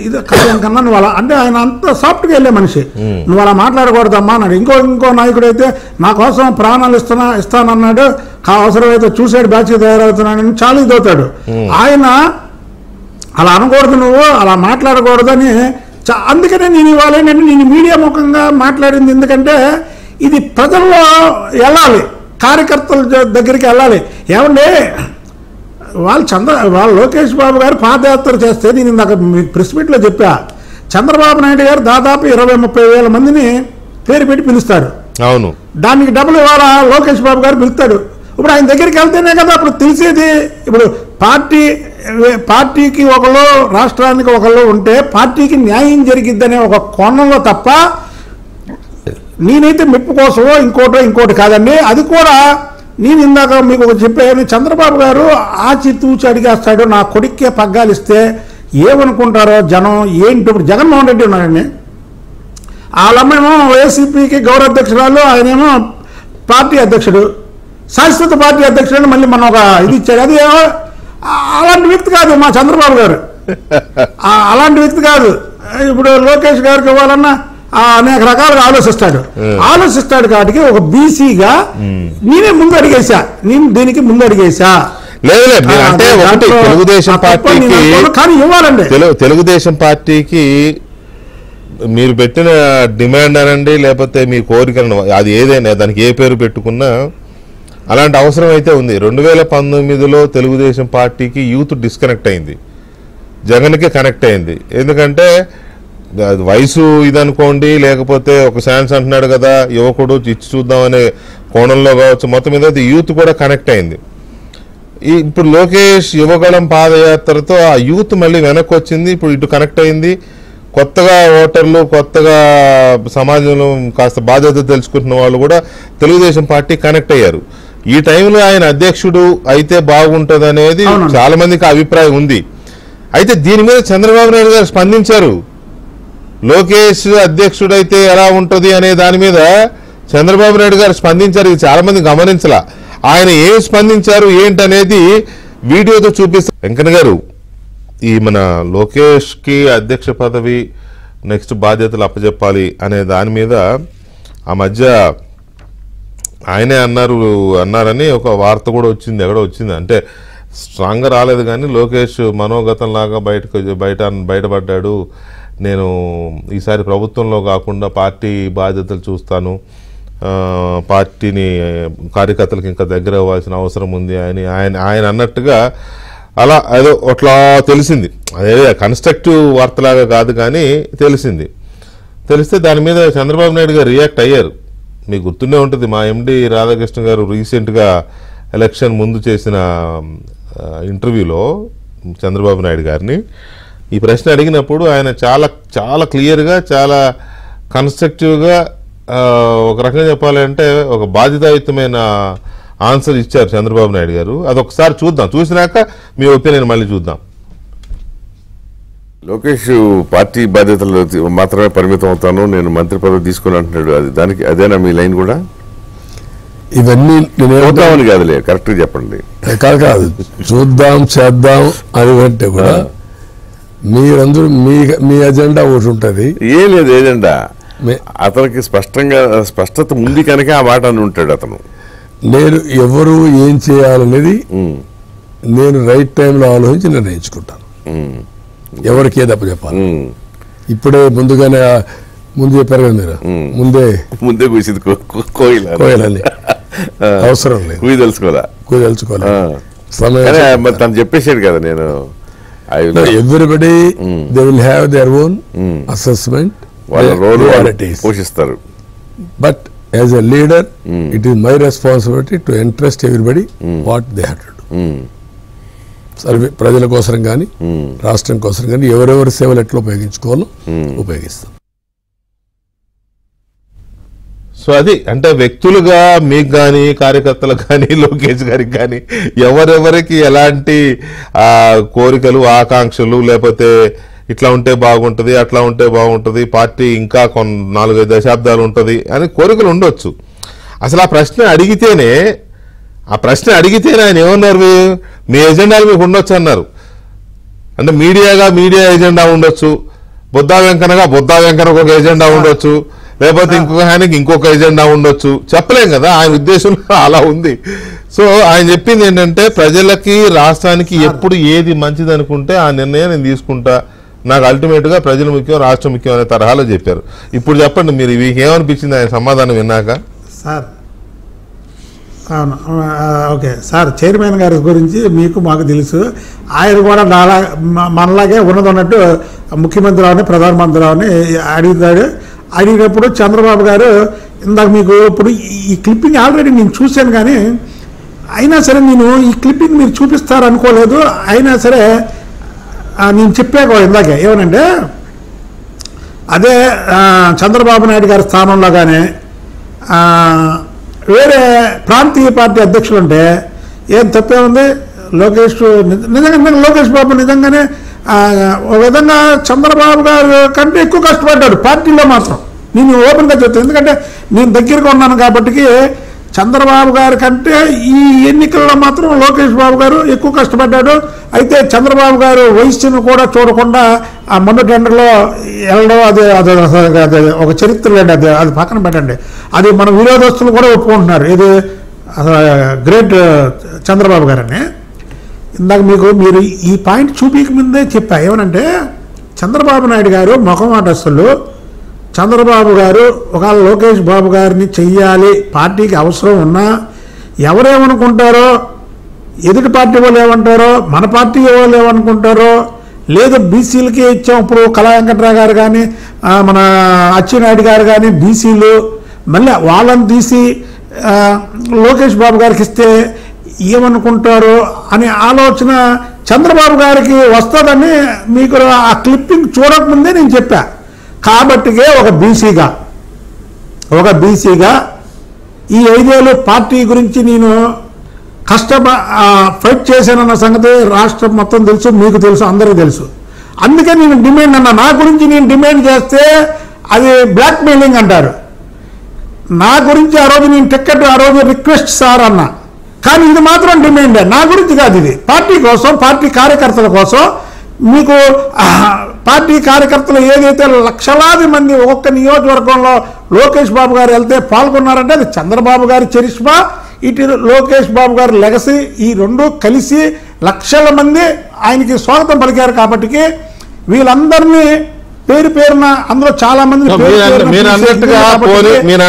ఇది కన్నా నువ్వు అలా అంటే ఆయన అంత సాఫ్ట్గా వెళ్ళే మనిషి, నువ్వు అలా మాట్లాడకూడదమ్మా అన్నాడు. ఇంకో నాయకుడు అయితే నా కోసం ప్రాణాలు ఇస్తానన్నాడు, అవసరమైతే సూసైడ్ బ్యాచ్కి తయారవుతున్నాడని చాలా ఇదవుతాడు. ఆయన అలా అనకూడదు, నువ్వు అలా మాట్లాడకూడదని. అందుకనే నేను ఇవాళ ఏంటంటే నేను మీడియా ముఖంగా మాట్లాడింది, ఎందుకంటే ఇది ప్రజల్లో వెళ్ళాలి, కార్యకర్తల దగ్గరికి వెళ్ళాలి. ఏమంటే వాళ్ళు లోకేష్ బాబు గారు పాదయాత్ర చేస్తే నేను ఇందాక ప్రెస్ మీట్లో చెప్పా, చంద్రబాబు నాయుడు గారు దాదాపు 20-30 వేల మందిని పేరు పెట్టి పిలుస్తాడు. అవును, దానికి డబ్బులు ఇవాళ లోకేష్ బాబు గారు పిలుస్తాడు. ఇప్పుడు ఆయన దగ్గరికి వెళ్తేనే కదా అప్పుడు తెలిసేది. ఇప్పుడు పార్టీకి ఒకళ్ళు, రాష్ట్రానికి ఒకళ్ళు ఉంటే పార్టీకి న్యాయం జరిగిద్దనే ఒక కోణంలో తప్ప నేనైతే మెప్పు కోసమో ఇంకోటి కాదండి. అది కూడా నేను ఇందాక మీకు ఒక చెప్పాను, చంద్రబాబు గారు ఆచితూచి అడిగేస్తాడు, నా కొడుక్కే పగ్గాలు ఇస్తే ఏమనుకుంటారో జనం ఏంటి. ఇప్పుడు జగన్మోహన్ రెడ్డి ఉన్నాడండి, వాళ్ళమ్మేమో వైఎస్సీపీకి గౌరవ అధ్యక్షురాలు, ఆయనేమో పార్టీ అధ్యక్షుడు, శాశ్వత పార్టీ అధ్యక్షుడు, మళ్ళీ మనం ఒక ఇది ఇచ్చాడు. అది అలాంటి వ్యక్తి కాదు మా చంద్రబాబు గారు, అలాంటి వ్యక్తి కాదు. ఇప్పుడు లోకేష్ గారికి ఇవ్వాలన్నా అనేక రకాలుగా ఆలోచిస్తాడు కాబట్టి ఒక బీసీగా నేనే ముందు అడిగేశా, నేను దీనికి ముందు అడిగేశా. అంటే ఒకటి తెలుగుదేశం పార్టీకి, కానీ ఇవ్వాలండి తెలుగుదేశం పార్టీకి మీరు పెట్టిన డిమాండ్ అనండి, లేకపోతే మీ కోరిక అది ఏదైనా దానికి ఏ పేరు పెట్టుకున్నా అలాంటి అవసరం అయితే ఉంది. 2019లో తెలుగుదేశం పార్టీకి యూత్ డిస్కనెక్ట్ అయింది, జగన్కి కనెక్ట్ అయింది. ఎందుకంటే వయసు ఇదనుకోండి, లేకపోతే ఒక ఛాన్స్ అంటున్నాడు కదా యువకుడు ఇచ్చి చూద్దామనే కోణంలో కావచ్చు, మొత్తం మీద యూత్ కూడా కనెక్ట్ అయింది. ఇప్పుడు లోకేష్ యువగళం పాదయాత్రతో ఆ యూత్ మళ్ళీ వెనక్కి వచ్చింది, ఇప్పుడు ఇటు కనెక్ట్ అయింది. కొత్తగా ఓటర్లు, కొత్తగా సమాజంలో కాస్త బాధ్యత తెలుసుకుంటున్న వాళ్ళు కూడా తెలుగుదేశం పార్టీ కనెక్ట్ అయ్యారు. ఈ టైంలో ఆయన అధ్యక్షుడు అయితే బాగుంటుంది అనేది చాలా మందికి అభిప్రాయం ఉంది. అయితే దీని మీద చంద్రబాబు నాయుడు గారు స్పందించారు. లోకేష్ అధ్యక్షుడైతే ఎలా ఉంటుంది అనే దాని మీద చంద్రబాబు నాయుడు గారు స్పందించారు. ఇది చాలా మంది గమనించలా. ఆయన ఏం స్పందించారు ఏంటనేది వీడియోతో చూపిస్తారు. వెంకన్న గారు, ఈ మన లోకేష్కి అధ్యక్ష పదవి నెక్స్ట్ బాధ్యతలు అప్పచెప్పాలి అనే దాని మీద ఆ మధ్య ఆయనే అన్నారని ఒక వార్త కూడా వచ్చింది, ఎక్కడో వచ్చింది. అంటే స్ట్రాంగ్గా రాలేదు కానీ లోకేష్ మనోగతంలాగా బయటపడ్డాడు. నేను ఈసారి ప్రభుత్వంలో కాకుండా పార్టీ బాధ్యతలు చూస్తాను, పార్టీని కార్యకర్తలకు ఇంకా దగ్గర అవ్వాల్సిన అవసరం ఉంది అని ఆయన అన్నట్టుగా అలా ఏదో అట్లా తెలిసింది. అదే కన్స్ట్రక్టివ్ వార్తలాగా కాదు కానీ తెలిస్తే దాని మీద చంద్రబాబు నాయుడు గారు రియాక్ట్ అయ్యారు. మీకు గుర్తుండే ఉంటుంది, మా ఎండి రాధాకృష్ణ గారు రీసెంట్గా ఎలక్షన్ ముందు చేసిన ఇంటర్వ్యూలో చంద్రబాబు నాయుడు గారిని ఈ ప్రశ్న అడిగినప్పుడు ఆయన చాలా చాలా క్లియర్గా, చాలా కన్స్ట్రక్టివ్గా, ఒక రకంగా చెప్పాలంటే ఒక బాధ్యతాయుతమైన ఆన్సర్ ఇచ్చారు చంద్రబాబు నాయుడు గారు. అదొకసారి చూద్దాం, చూసినాక మీ ఒపీనియన్ మళ్ళీ చూద్దాం. లోకేష్ పార్టీ బాధ్యతలు మాత్రమే పరిమితం అవుతాను, నేను మంత్రి పదవి తీసుకుని అంటున్నాడు. దానికి అదేనా మీ లైన్ కూడా? ఇవన్నీ అవుతామని కాదులే, కరెక్ట్గా చెప్పండి. కాదు చూద్దాం చేద్దాం అది అంటే కూడా మీరందరూ మీ ఎజెండా ఒకటి ఉంటుంది. ఏం లేదు ఎజెండా, అతనికి స్పష్టత ఉంది కనుక ఆ మాట అని ఉంటాడు అతను. నేను ఎవరు ఏం చేయాలనేది నేను రైట్ టైంలో ఆలోచించి నిర్ణయించుకుంటాను. ఎవరికి ఏదప్ప చెప్పాలి. ఇప్పుడే ముందు చెప్పారు కదా మీరు, ముందే కూసింది కోయాలని అవసరం లేదు, తెలుసుకోవాలి సమయం తను చెప్పేశాడు కదా. నేను everybody they will have their own assessment, వాళ్ళ రోల్ పోషిస్తారు. But as a leader it is my responsibility to interest everybody what they have to do. Survey ప్రజల కోసం కానీ రాష్ట్రం కోసం కానీ ఎవరెవరి సేవలు ఎట్లా ఉపయోగించుకోవాలో ఉపయోగిస్తాం. సో అది అంటే వ్యక్తులుగా మీకు కానీ కార్యకర్తలకు కానీ లోకేష్ గారికి కానీ ఎవరెవరికి ఎలాంటి కోరికలు, ఆకాంక్షలు, లేకపోతే ఇట్లా ఉంటే బాగుంటుంది, అట్లా ఉంటే బాగుంటుంది, పార్టీ ఇంకా 4-5 దశాబ్దాలు ఉంటుంది అని కోరికలు ఉండొచ్చు. అసలు ఆ ప్రశ్న అడిగితేనే ఆయన ఏమన్నారు, మీ ఎజెండాలు మీకు ఉండొచ్చు అన్నారు. అంటే మీడియా ఎజెండా ఉండొచ్చు, బొద్దా వెంకన్నకు ఒక ఎజెండా ఉండొచ్చు, లేకపోతే ఇంకొక ఆయనకి ఇంకొక ఎజెండా ఉండొచ్చు, చెప్పలేం కదా. ఆయన ఉద్దేశంలో అలా ఉంది. సో ఆయన చెప్పింది ఏంటంటే ప్రజలకి, రాష్ట్రానికి ఎప్పుడు ఏది మంచిది అనుకుంటే ఆ నిర్ణయం నేను తీసుకుంటా, నాకు అల్టిమేట్గా ప్రజలు ముఖ్యం, రాష్ట్రం ముఖ్యం అనే తరహాలో చెప్పారు. ఇప్పుడు చెప్పండి మీరు, ఇవి ఏమనిపించింది ఆయన సమాధానం విన్నాక? సార్ అవును, ఓకే సార్, చైర్మన్ గారి గురించి మీకు మాకు తెలుసు. ఆయన కూడా మనలాగే ఉన్నట్టు ముఖ్యమంత్రి అవని ప్రధానమంత్రి అవని అడిగినప్పుడు చంద్రబాబు గారు ఇందాక మీకు ఇప్పుడు ఈ క్లిప్పింగ్ ఆల్రెడీ నేను చూశాను, కానీ అయినా సరే నేను ఈ క్లిప్పింగ్ మీరు చూపిస్తారు అనుకోలేదు. అయినా సరే నేను చెప్పాక ఇందాకే ఏమనంటే, అదే చంద్రబాబు నాయుడు గారి స్థానంలో కానీ వేరే ప్రాంతీయ పార్టీ అధ్యక్షులు ఉంటే ఏం తప్పే ఉంది. లోకేష్ బాబు నిజంగానే ఒక విధంగా చంద్రబాబు గారు కంటే ఎక్కువ కష్టపడ్డాడు పార్టీలో మాత్రం. నేను ఓపెన్గా చెప్తాను, ఎందుకంటే నేను దగ్గరగా ఉన్నాను కాబట్టి. చంద్రబాబు గారి కంటే ఈ ఎన్నికల్లో మాత్రం లోకేష్ బాబు గారు ఎక్కువ కష్టపడ్డాడు. అయితే చంద్రబాబు గారు వయస్సును కూడా చూడకుండా ఆ మొన్న టెండర్లో వెళ్ళడం అది ఒక చరిత్ర లేండి. అది పక్కన పెట్టండి, అది మన విరోధస్తులు కూడా ఒప్పుకుంటున్నారు. ఇది గ్రేట్ చంద్రబాబు గారని. ఇందాక మీరు ఈ పాయింట్ చూపించక ముందే చెప్పా, ఏమనంటే చంద్రబాబు నాయుడు గారు మొఖమాటస్తులు. చంద్రబాబు గారు ఒకవేళ లోకేష్ బాబు గారిని చెయ్యాలి, పార్టీకి అవసరం ఉన్నా ఎవరేమనుకుంటారో, ఎదుటి పార్టీ వాళ్ళు ఏమంటారో, మన పార్టీ వాళ్ళు ఏమనుకుంటారో, లేదు బీసీలకే ఇచ్చాం. ఇప్పుడు కళా వెంకట్రావు గారు కానీ మన అచ్చెన్నాయుడు గారు కానీ బీసీలు, మళ్ళీ వాళ్ళని తీసి లోకేష్ బాబు గారికి ఇస్తే ఏమనుకుంటారో అనే ఆలోచన చంద్రబాబు గారికి వస్తుందని మీకు ఆ క్లిప్పింగ్ చూడకముందే నేను చెప్పా. కాబట్టికే ఒక బీసీగా ఈ 5 ఏళ్ళు పార్టీ గురించి నేను ఫైట్ చేశానన్న సంగతి రాష్ట్రం మొత్తం తెలుసు, మీకు తెలుసు, అందరికీ తెలుసు. అందుకే నేను డిమాండ్ అన్నా. నా గురించి నేను డిమాండ్ చేస్తే అది బ్లాక్ మెయిలింగ్ అంటారు. నా గురించి ఆ రోజు నేను టికెట్ ఆ రోజు రిక్వెస్ట్ సార్ అన్నా, కానీ ఇది మాత్రం డిమాండ్ నా గురించి కాదు, ఇది పార్టీ కోసం, పార్టీ కార్యకర్తల కోసం. మీకు పార్టీ కార్యకర్తలు ఏదైతే లక్షలాది మంది ఒక్కొక్క నియోజకవర్గంలో లోకేష్ బాబు గారు వెళ్తే పాల్గొన్నారంటే అది చంద్రబాబు గారి చరిష్మా, ఇటు లోకేష్ బాబు గారి లెగసీ, ఈ రెండు కలిసి లక్షల మంది ఆయనకి స్వాగతం పలికారు. కాబట్టి వీళ్ళందరినీ పేరు పేరున అందులో చాలా మంది మీరు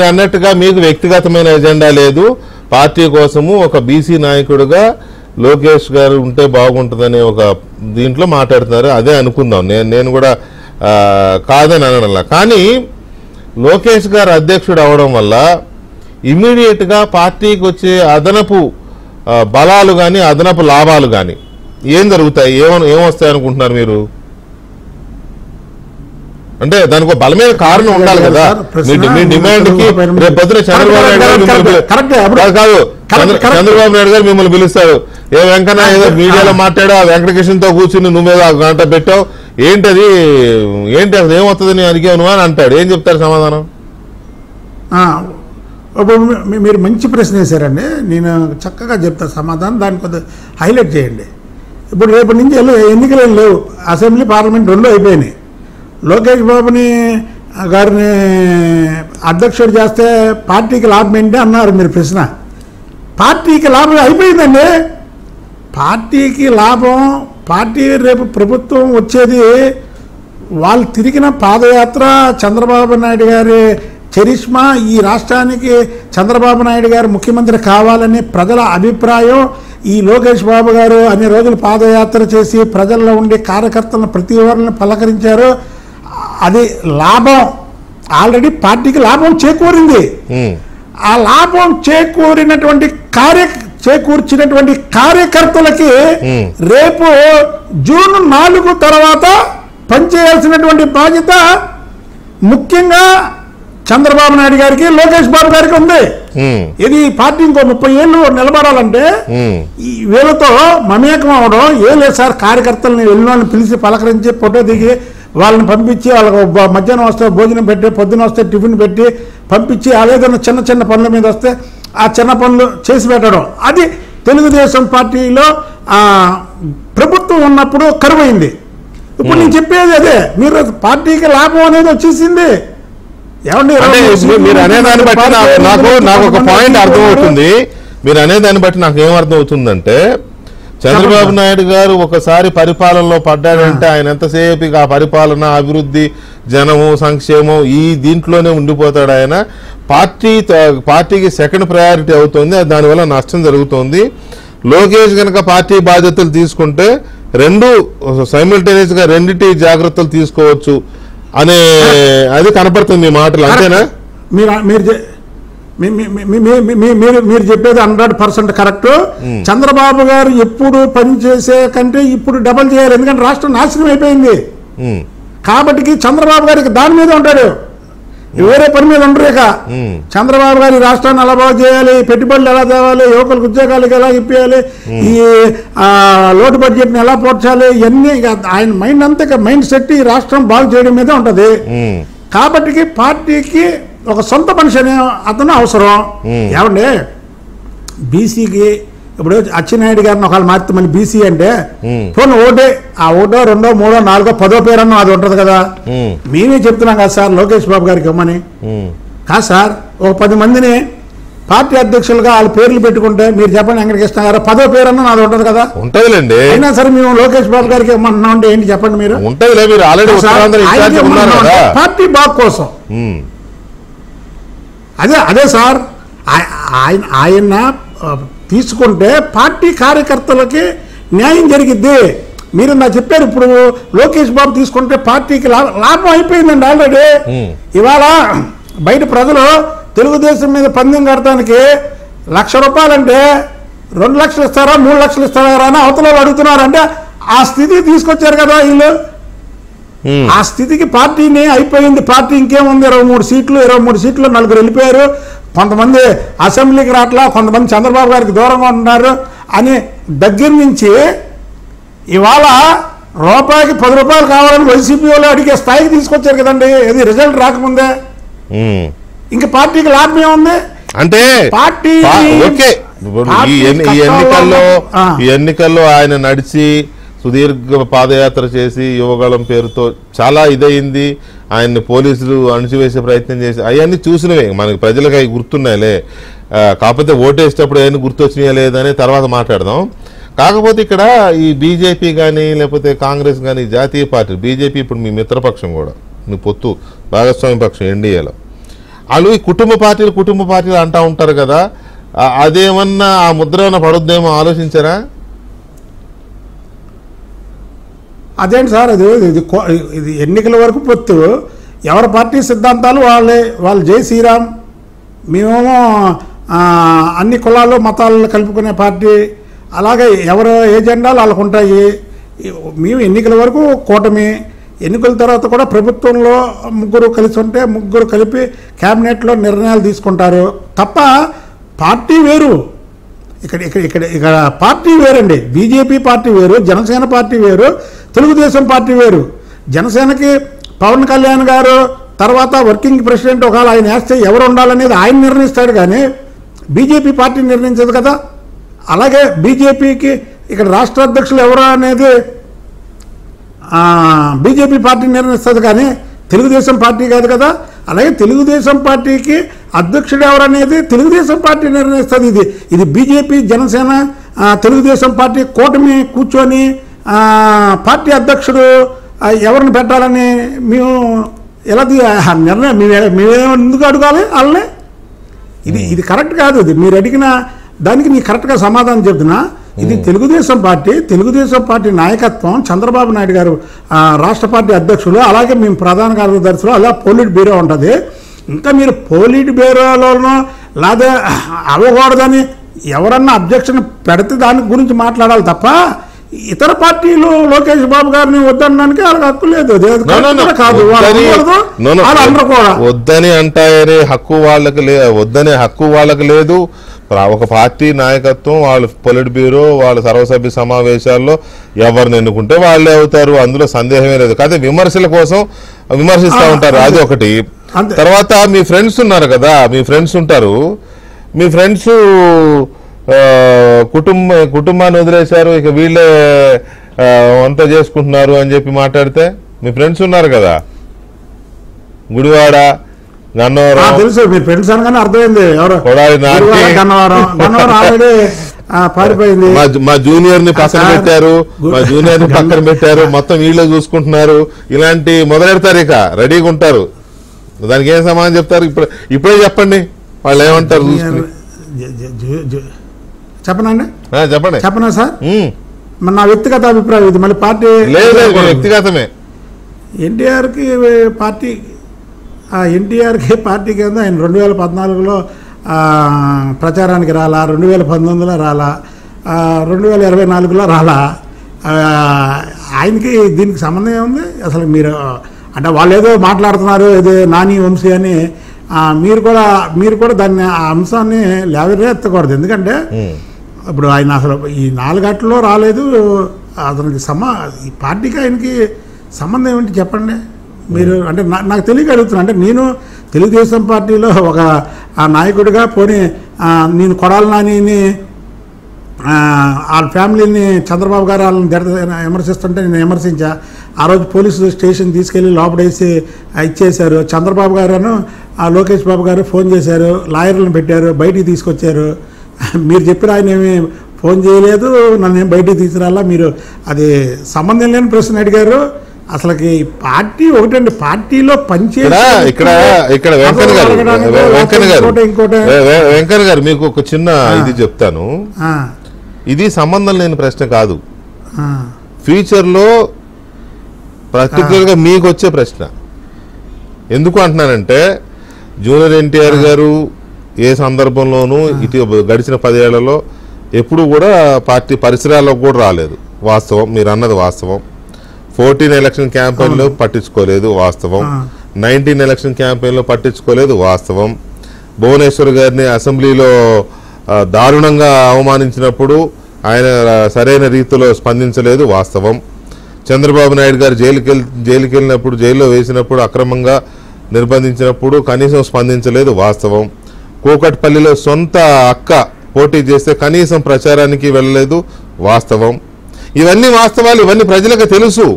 అన్నట్టుగా మీకు వ్యక్తిగతమైన ఎజెండా లేదు, పార్టీ కోసము ఒక బీసీ నాయకుడుగా లోకేష్ గారు ఉంటే బాగుంటుందనే ఒక దీంట్లో మాట్లాడుతున్నారు. అదే అనుకుందాం, నేను కూడా కాదని అనడంలా. కానీ లోకేష్ గారు అధ్యక్షుడు అవడం వల్ల ఇమీడియట్ గా పార్టీకి వచ్చే అదనపు బలాలు కానీ అదనపు లాభాలు కానీ ఏం జరుగుతాయి, ఏమొస్తాయి అనుకుంటున్నారు మీరు? అంటే దానికి ఒక బలమైన కారణం ఉండాలి కదా. మీ డిమాండ్ కి రేపు పొద్దున చంద్రబాబు నాయుడు గారు మిమ్మల్ని పిలుస్తారు, ఏ వెంకన్న ఏదో మీడియాలో మాట్లాడా వెంకటకృష్ణ తో కూర్చుని నువ్వేదో గంట పెట్టావు, ఏంటది ఏంటి అసలు ఏమవుతుందని అడిగావు నువ్వు అని అంటాడు. ఏం చెప్తారు సమాధానం? మీరు మంచి ప్రశ్న వేశారండి, నేను చక్కగా చెప్తా సమాధానం, దాన్ని కొద్దిగా హైలైట్ చేయండి. ఇప్పుడు రేపటి నుంచి ఎన్నికలు లేవు, అసెంబ్లీ పార్లమెంట్ రెండు అయిపోయినాయి. లోకేష్ బాబుని గారిని అధ్యక్షుడు చేస్తే పార్టీకి లాభం ఏంటి అన్నారు మీరు ప్రశ్న. పార్టీకి లాభం అయిపోయిందండి. పార్టీకి లాభం, పార్టీ రేపు ప్రభుత్వం వచ్చేది వాళ్ళు తిరిగిన పాదయాత్ర, చంద్రబాబు నాయుడు గారి చరిష్మా, ఈ రాష్ట్రానికి చంద్రబాబు నాయుడు గారు ముఖ్యమంత్రి కావాలని ప్రజల అభిప్రాయం. ఈ లోకేష్ బాబు గారు అన్ని రోజులు పాదయాత్ర చేసి ప్రజల్లో ఉండే కార్యకర్తలను ప్రతి ఒక్కరిని పలకరించారు. అది లాభం, ఆల్రెడీ పార్టీకి లాభం చేకూరింది. ఆ లాభం చేకూర్చినటువంటి కార్యకర్తలకి రేపు జూన్ 4 తర్వాత పనిచేయాల్సినటువంటి బాధ్యత ముఖ్యంగా చంద్రబాబు నాయుడు గారికి, లోకేష్ బాబు గారికి ఉంది. ఇది పార్టీ ఇంకో 30 ఏళ్ళు నిలబడాలంటే ఈ వీళ్ళతో మమేకం అవడం ఏం లేదు సార్. కార్యకర్తలని వెళ్ళిన పిలిచి పలకరించి ఫోటో దిగి వాళ్ళని పంపించి వాళ్ళకు మధ్యాహ్నం వస్తే భోజనం పెట్టి, పొద్దున వస్తే టిఫిన్ పెట్టి పంపించి, అదేదైనా చిన్న చిన్న పనుల మీద వస్తే ఆ చిన్న పనులు చేసి పెట్టడం, అది తెలుగుదేశం పార్టీలో ప్రభుత్వం ఉన్నప్పుడు కరువైంది. ఇప్పుడు నేను చెప్పేది అదే, మీరు పార్టీకి లాభం అనేది వచ్చేసింది. మీరు అనేదాన్ని బట్టి నాకు ఒక పాయింట్ అర్థమవుతుంది. మీరు అనేదాన్ని బట్టి నాకు ఏమర్థమవుతుందంటే, చంద్రబాబు నాయుడు గారు ఒకసారి పరిపాలనలో పడ్డాడంటే ఆయన ఎంతసేపు ఆ పరిపాలన, అభివృద్ధి, జనము, సంక్షేమం ఈ దీంట్లోనే ఉండిపోతాడు. ఆయన పార్టీకి సెకండ్ ప్రయారిటీ అవుతుంది, దానివల్ల నష్టం జరుగుతుంది. లోకేష్ కనుక పార్టీ బాధ్యతలు తీసుకుంటే రెండు సైమల్టేనియస్ గా రెండింటి జాగ్రత్తలు తీసుకోవచ్చు అనే అది కనపడుతుంది మీ మాటలు, అంతేనా? మీరు చెప్పేది 100% కరెక్ట్. చంద్రబాబు గారు ఎప్పుడు పనిచేసే కంటే ఇప్పుడు డబల్ చేయాలి, ఎందుకంటే రాష్ట్రం నాశనం అయిపోయింది. కాబట్టి చంద్రబాబు గారికి దాని మీద ఉంటాడు, వేరే పని మీద ఉండరు. ఇక చంద్రబాబు గారి రాష్ట్రాన్ని ఎలా బాగు చేయాలి, పెట్టుబడులు ఎలా తేవాలి, యువకులకు ఉద్యోగాలకు ఎలా ఇప్పించాలి, ఈ లోటు బడ్జెట్ని ఎలా పోర్చాలి, ఇవన్నీ ఆయన మైండ్ అంతా మైండ్ సెట్ ఈ రాష్ట్రం బాగు చేయడం మీదే ఉంటుంది. కాబట్టి పార్టీకి ఒక సొంత మనిషి అనే అతను అవసరం. ఏమండి బీసీకి ఇప్పుడు అచ్చెన్నాయుడు గారిని ఒకవేళ మార్చి మళ్ళీ బీసీ అంటే పోనీ ఓటే, ఆ ఓటో 2, 3, 4, 10 పేరన్నా అది ఉంటుంది కదా. మేమే చెప్తున్నాం కదా సార్ లోకేష్ బాబు గారికి ఇవ్వమని. కాదు సార్, ఒక 10 మందిని పార్టీ అధ్యక్షులుగా వాళ్ళ పేర్లు పెట్టుకుంటే మీరు చెప్పండి, వెంకటకృష్ణ గారు 10వ పేరన్నా నాది ఉంటుంది కదా. ఉంటుందిలేండి. అయినా సరే మేము లోకేష్ బాబు గారికి ఇవ్వమంటున్నాం అంటే ఏంటి చెప్పండి మీరు? పార్టీ బాగు కోసం. అదే సార్, ఆయన తీసుకుంటే పార్టీ కార్యకర్తలకి న్యాయం జరిగిద్ది. మీరు నా చెప్పారు, ఇప్పుడు లోకేష్ బాబు తీసుకుంటే పార్టీకి లాభం అయిపోయిందండి ఆల్రెడీ. ఇవాళ బయట ప్రజలు తెలుగుదేశం మీద పందెం కడటానికి ₹1,00,000 అంటే 2 లక్షలు ఇస్తారా 3 లక్షలు ఇస్తారా అని అవతల అడుగుతున్నారంటే ఆ స్థితికి తీసుకొచ్చారు కదా వీళ్ళు. ఆ స్థితికి పార్టీని అయిపోయింది. పార్టీ ఇంకేముంది, 23 సీట్లు 4 వెళ్ళిపోయారు. కొంతమంది అసెంబ్లీకి రావట్లా, కొంతమంది చంద్రబాబు గారికి దూరంగా ఉంటున్నారు అని దగ్గర నుంచి ఇవాళ రూపాయికి ₹10 కావాలని వైసీపీ వాళ్ళు అడిగే స్థాయికి తీసుకొచ్చారు కదండి. ఇది రిజల్ట్ రాకముందే. ఇంకా పార్టీకి లాభం ఏముంది? అంటే పార్టీ ఓకే, ఈ ఎన్నికల్లో ఆయన నడిచి సుదీర్ఘ పాదయాత్ర చేసి యువగళం పేరుతో చాలా ఇదయింది. ఆయన్ని పోలీసులు అణిచివేసే ప్రయత్నం చేసి అవన్నీ చూసినవే, మనకి ప్రజలకు అవి గుర్తున్నాయిలే. కాకపోతే ఓటేసేటప్పుడు అవన్నీ గుర్తొచ్చినాయా లేదని తర్వాత మాట్లాడదాం. కాకపోతే ఇక్కడ ఈ బీజేపీ కానీ లేకపోతే కాంగ్రెస్ కానీ జాతీయ పార్టీ, బీజేపీ ఇప్పుడు మీ మిత్రపక్షం కూడా, మీ పొత్తు భాగస్వామ్య పక్షం ఎన్డీఏలో, వాళ్ళు ఈ కుటుంబ పార్టీలు అంటూ ఉంటారు కదా, అదేమన్నా ఆ ముద్ర పడుద్దేమో ఆలోచించారా? అదేంటి సార్, ఇది ఎన్నికల వరకు పొత్తు, ఎవరి పార్టీ సిద్ధాంతాలు వాళ్ళు జై శ్రీరామ్, మేమేమో అన్ని కులాలు మతాలను కలుపుకునే పార్టీ, అలాగే ఎవరు ఏజెండాలు వాళ్ళకు ఉంటాయి. మేము ఎన్నికల వరకు కూటమి, ఎన్నికల తర్వాత కూడా ప్రభుత్వంలో ముగ్గురు కలిసి ఉంటే ముగ్గురు కలిపి క్యాబినెట్లో నిర్ణయాలు తీసుకుంటారు తప్ప పార్టీ వేరు. ఇక్కడ పార్టీ వేరండి. బీజేపీ పార్టీ వేరు, జనసేన పార్టీ వేరు, తెలుగుదేశం పార్టీ వేరు. జనసేనకి పవన్ కళ్యాణ్ గారు తర్వాత వర్కింగ్ ప్రెసిడెంట్ ఒకవేళ ఆయన వేస్తే ఎవరు ఉండాలనేది ఆయన నిర్ణయిస్తాడు, కానీ బీజేపీ పార్టీ నిర్ణయించదు కదా. అలాగే బీజేపీకి ఇక్కడ రాష్ట్ర అధ్యక్షులు ఎవరు అనేది బీజేపీ పార్టీ నిర్ణయిస్తుంది, కానీ తెలుగుదేశం పార్టీ కాదు కదా. అలాగే తెలుగుదేశం పార్టీకి అధ్యక్షుడు ఎవరనేది తెలుగుదేశం పార్టీ నిర్ణయిస్తుంది. ఇది బీజేపీ జనసేన తెలుగుదేశం పార్టీ కూటమి కూర్చొని పార్టీ అధ్యక్షుడు ఎవరిని పెట్టాలని మేము ఎలా నిర్ణయం మేమేమో ఎందుకు అడగాలి వాళ్ళని? ఇది కరెక్ట్ కాదు. ఇది మీరు అడిగిన దానికి నీ కరెక్ట్గా సమాధానం చెప్తున్నా. ఇది తెలుగుదేశం పార్టీ నాయకత్వం, చంద్రబాబు నాయుడు గారు రాష్ట్ర పార్టీ అధ్యక్షులు, అలాగే మేము ప్రధాన కార్యదర్శులు, అలా పోలిట్ బ్యూరో ఉంటుంది. ఇంకా మీరు పోలిట్ బ్యూరోలోనో లేదా అవ్వకూడదని ఎవరన్నా అబ్జెక్షన్ పెడితే దాని గురించి మాట్లాడాలి తప్ప ఇతర పార్టీలు లోకేష్ బాబు గారిని వద్దనడానికి వాళ్ళకి హక్కు లేదు. వద్దని అంటాయనే హక్కు వాళ్ళకి లేదు. ఒక పార్టీ నాయకత్వం, వాళ్ళు పొలిట్ బ్యూరో, వాళ్ళ సర్వసభ్య సమావేశాల్లో ఎవరిని ఎన్నుకుంటే వాళ్ళే అవుతారు, అందులో సందేహమే లేదు. కానీ విమర్శల కోసం విమర్శిస్తూ ఉంటారు, అది ఒకటి. తర్వాత మీ ఫ్రెండ్స్ ఉన్నారు కదా, మీ ఫ్రెండ్స్ కుటుంబాన్ని వదిలేశారు, ఇక వీళ్ళే వంట చేసుకుంటున్నారు అని చెప్పి మాట్లాడితే, మీ ఫ్రెండ్స్ ఉన్నారు కదా గుడివాడ, గన్నవరం, తెలుసు మీరు ఫ్రెండ్స్ అనగానే అర్థమైంది ఎవరు, పారిపోయింది. మా జూనియర్ ని పక్కన పెట్టారు, మొత్తం వీళ్ళే చూసుకుంటున్నారు, ఇలాంటి మొదలెడతారు, ఇక రెడీగా ఉంటారు. దానికి ఏం సమాధానం చెప్తారు? ఇప్పుడే చెప్పండి, వాళ్ళు ఏమంటారు చూసుకుని. చెప్పనా సార్? నా వ్యక్తిగత అభిప్రాయం ఇది, మళ్ళీ పార్టీ లేదు, వ్యక్తిగతమే. ఎన్టీఆర్కి పార్టీకి కింద ఆయన 2014లో ప్రచారానికి రాలా, 2019లో రాలా, 2024లో రాలా. ఆయనకి దీనికి సంబంధం ఏముంది అసలు? మీరు అంటే వాళ్ళు ఏదో మాట్లాడుతున్నారు, ఏదో నాని వంశీ అని, మీరు కూడా దాన్ని ఆ అంశాన్ని లేవనెత్తకూడదు. ఎందుకంటే ఇప్పుడు ఆయన అసలు ఈ 4 గంటల్లో రాలేదు, అతనికి ఈ పార్టీకి ఆయనకి సంబంధం ఏమిటి చెప్పండి మీరు? అంటే నాకు తెలియక అడుగుతున్నా. అంటే నేను తెలుగుదేశం పార్టీలో ఒక నాయకుడిగా పోనీ నేను కొడాలి నానిని వాళ్ళ ఫ్యామిలీని చంద్రబాబు గారు వాళ్ళని విమర్శిస్తుంటే నేను విమర్శించా. ఆ రోజు పోలీసు స్టేషన్ తీసుకెళ్ళి లోపడేసి ఇచ్చేశారు. చంద్రబాబు గారు లోకేష్ బాబు గారు ఫోన్ చేశారు, లాయర్లను పెట్టారు, బయటికి తీసుకొచ్చారు. మీరు చెప్పిన ఆయన ఏమి ఫోన్ చేయలేదు, నన్ను ఏం బయటికి తీసుకురాలా. మీరు అది సంబంధం లేని ప్రశ్న అడిగారు. అసలుకి పార్టీ ఒకటండి, పార్టీలో ఇక్కడ వెంకన్న గారు మీకు ఒక చిన్న ఇది చెప్తాను. ఇది సంబంధం లేని ప్రశ్న కాదు, ఫ్యూచర్లో పర్టికులర్గా మీకు వచ్చే ప్రశ్న. ఎందుకు అంటున్నానంటే జూనియర్ ఎన్టీఆర్ గారు ఏ సందర్భంలోనూ ఇటు గడిచిన 10 ఏళ్లలో ఎప్పుడు కూడా పార్టీ పరిసరాలకు కూడా రాలేదు, వాస్తవం. మీరు అన్నది వాస్తవం. 14 ఎలక్షన్ క్యాంపెయిన్లో పట్టించుకోలేదు, వాస్తవం. 19 ఎలక్షన్ క్యాంపెయిన్లో పట్టించుకోలేదు, వాస్తవం. భువనేశ్వర్ గారిని అసెంబ్లీలో దారుణంగా అవమానించినప్పుడు ఆయన సరైన రీతిలో స్పందించలేదు, వాస్తవం. చంద్రబాబు నాయుడు గారు జైలుకి వెళ్ళినప్పుడు, జైల్లో వేసినప్పుడు అక్రమంగా నిర్బంధించినప్పుడు కనీసం స్పందించలేదు, వాస్తవం. కూకట్పల్లిలో సొంత అక్క పోటీ చేస్తే కనీసం ప్రచారానికి వెళ్ళలేదు, వాస్తవం. ఇవన్నీ వాస్తవాలు, ఇవన్నీ ప్రజలకు తెలుసు.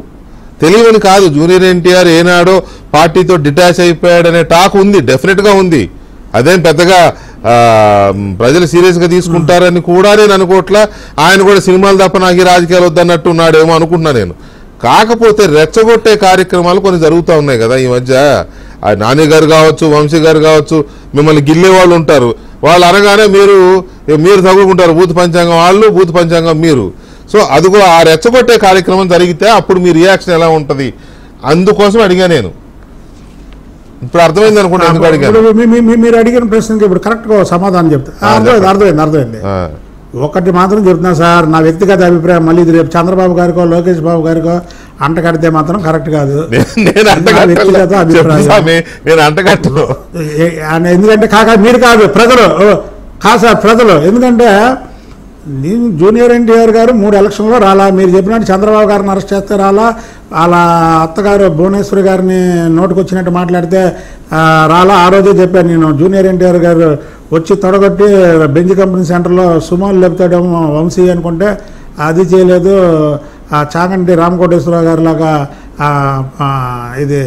తెలియని కాదు. జూనియర్ ఎన్టీఆర్ ఏనాడో పార్టీతో డిటాచ్ అయిపోయాడనే టాక్ ఉంది, డెఫినెట్గా ఉంది. అదేం పెద్దగా ప్రజలు సీరియస్గా తీసుకుంటారని కూడా నేను అనుకోవట్లా. ఆయన కూడా సినిమాలు తప్ప నాకు ఈ రాజకీయాలు వద్దన్నట్టు ఉన్నాడేమో అనుకుంటున్నా నేను. కాకపోతే రెచ్చగొట్టే కార్యక్రమాలు కొన్ని జరుగుతూ ఉన్నాయి కదా ఈ మధ్య. నాని గారు కావచ్చు, వంశీ గారు కావచ్చు, మిమ్మల్ని గిల్లే వాళ్ళు ఉంటారు. వాళ్ళు అనగానే మీరు తగులుకుంటారు. బూత్ పంచాంగం వాళ్ళు, బూత్ పంచాంగం మీరు. సో అదిగో ఆ రెచ్చగొట్టే కార్యక్రమం జరిగితే అప్పుడు మీ రియాక్షన్ ఎలా ఉంటుంది, అందుకోసం అడిగా నేను. ఇప్పుడు అర్థమైంది అనుకుంటా ఎందుకు అడిగాను. మీరు అడిగిన ప్రశ్నకి ఇప్పుడు కరెక్ట్గా సమాధానం చెప్తా. అర్థమైంది. ఒకటి మాత్రం చెప్తున్నా సార్, నా వ్యక్తిగత అభిప్రాయం. మళ్ళీ ఇది రేపు చంద్రబాబు గారికో లోకేష్ బాబు గారికో అంట కడితే మాత్రం కరెక్ట్ కాదు. వ్యక్తిగత అభిప్రాయం. ఎందుకంటే మీరు కాదు, ప్రజలు కాదు సార్, ప్రజలు. ఎందుకంటే నేను జూనియర్ ఎన్టీఆర్ గారు 3 ఎలక్షన్లో రాలా. మీరు చెప్పినట్టు చంద్రబాబు గారిని అరెస్ట్ చేస్తే రాలా. అలా అత్తగారు భువనేశ్వరి గారిని నోటుకు వచ్చినట్టు మాట్లాడితే రాలా. ఆ రోజే చెప్పాను నేను, జూనియర్ ఎన్టీఆర్ గారు వచ్చి తొడగొట్టి బెంజ్ కంపెనీ సెంటర్లో సుమాలు లేపుతాడేమో వంశీ అనుకుంటే అది చేయలేదు. చాగంటి రామకోటేశ్వరరావు గారి లాగా ఇది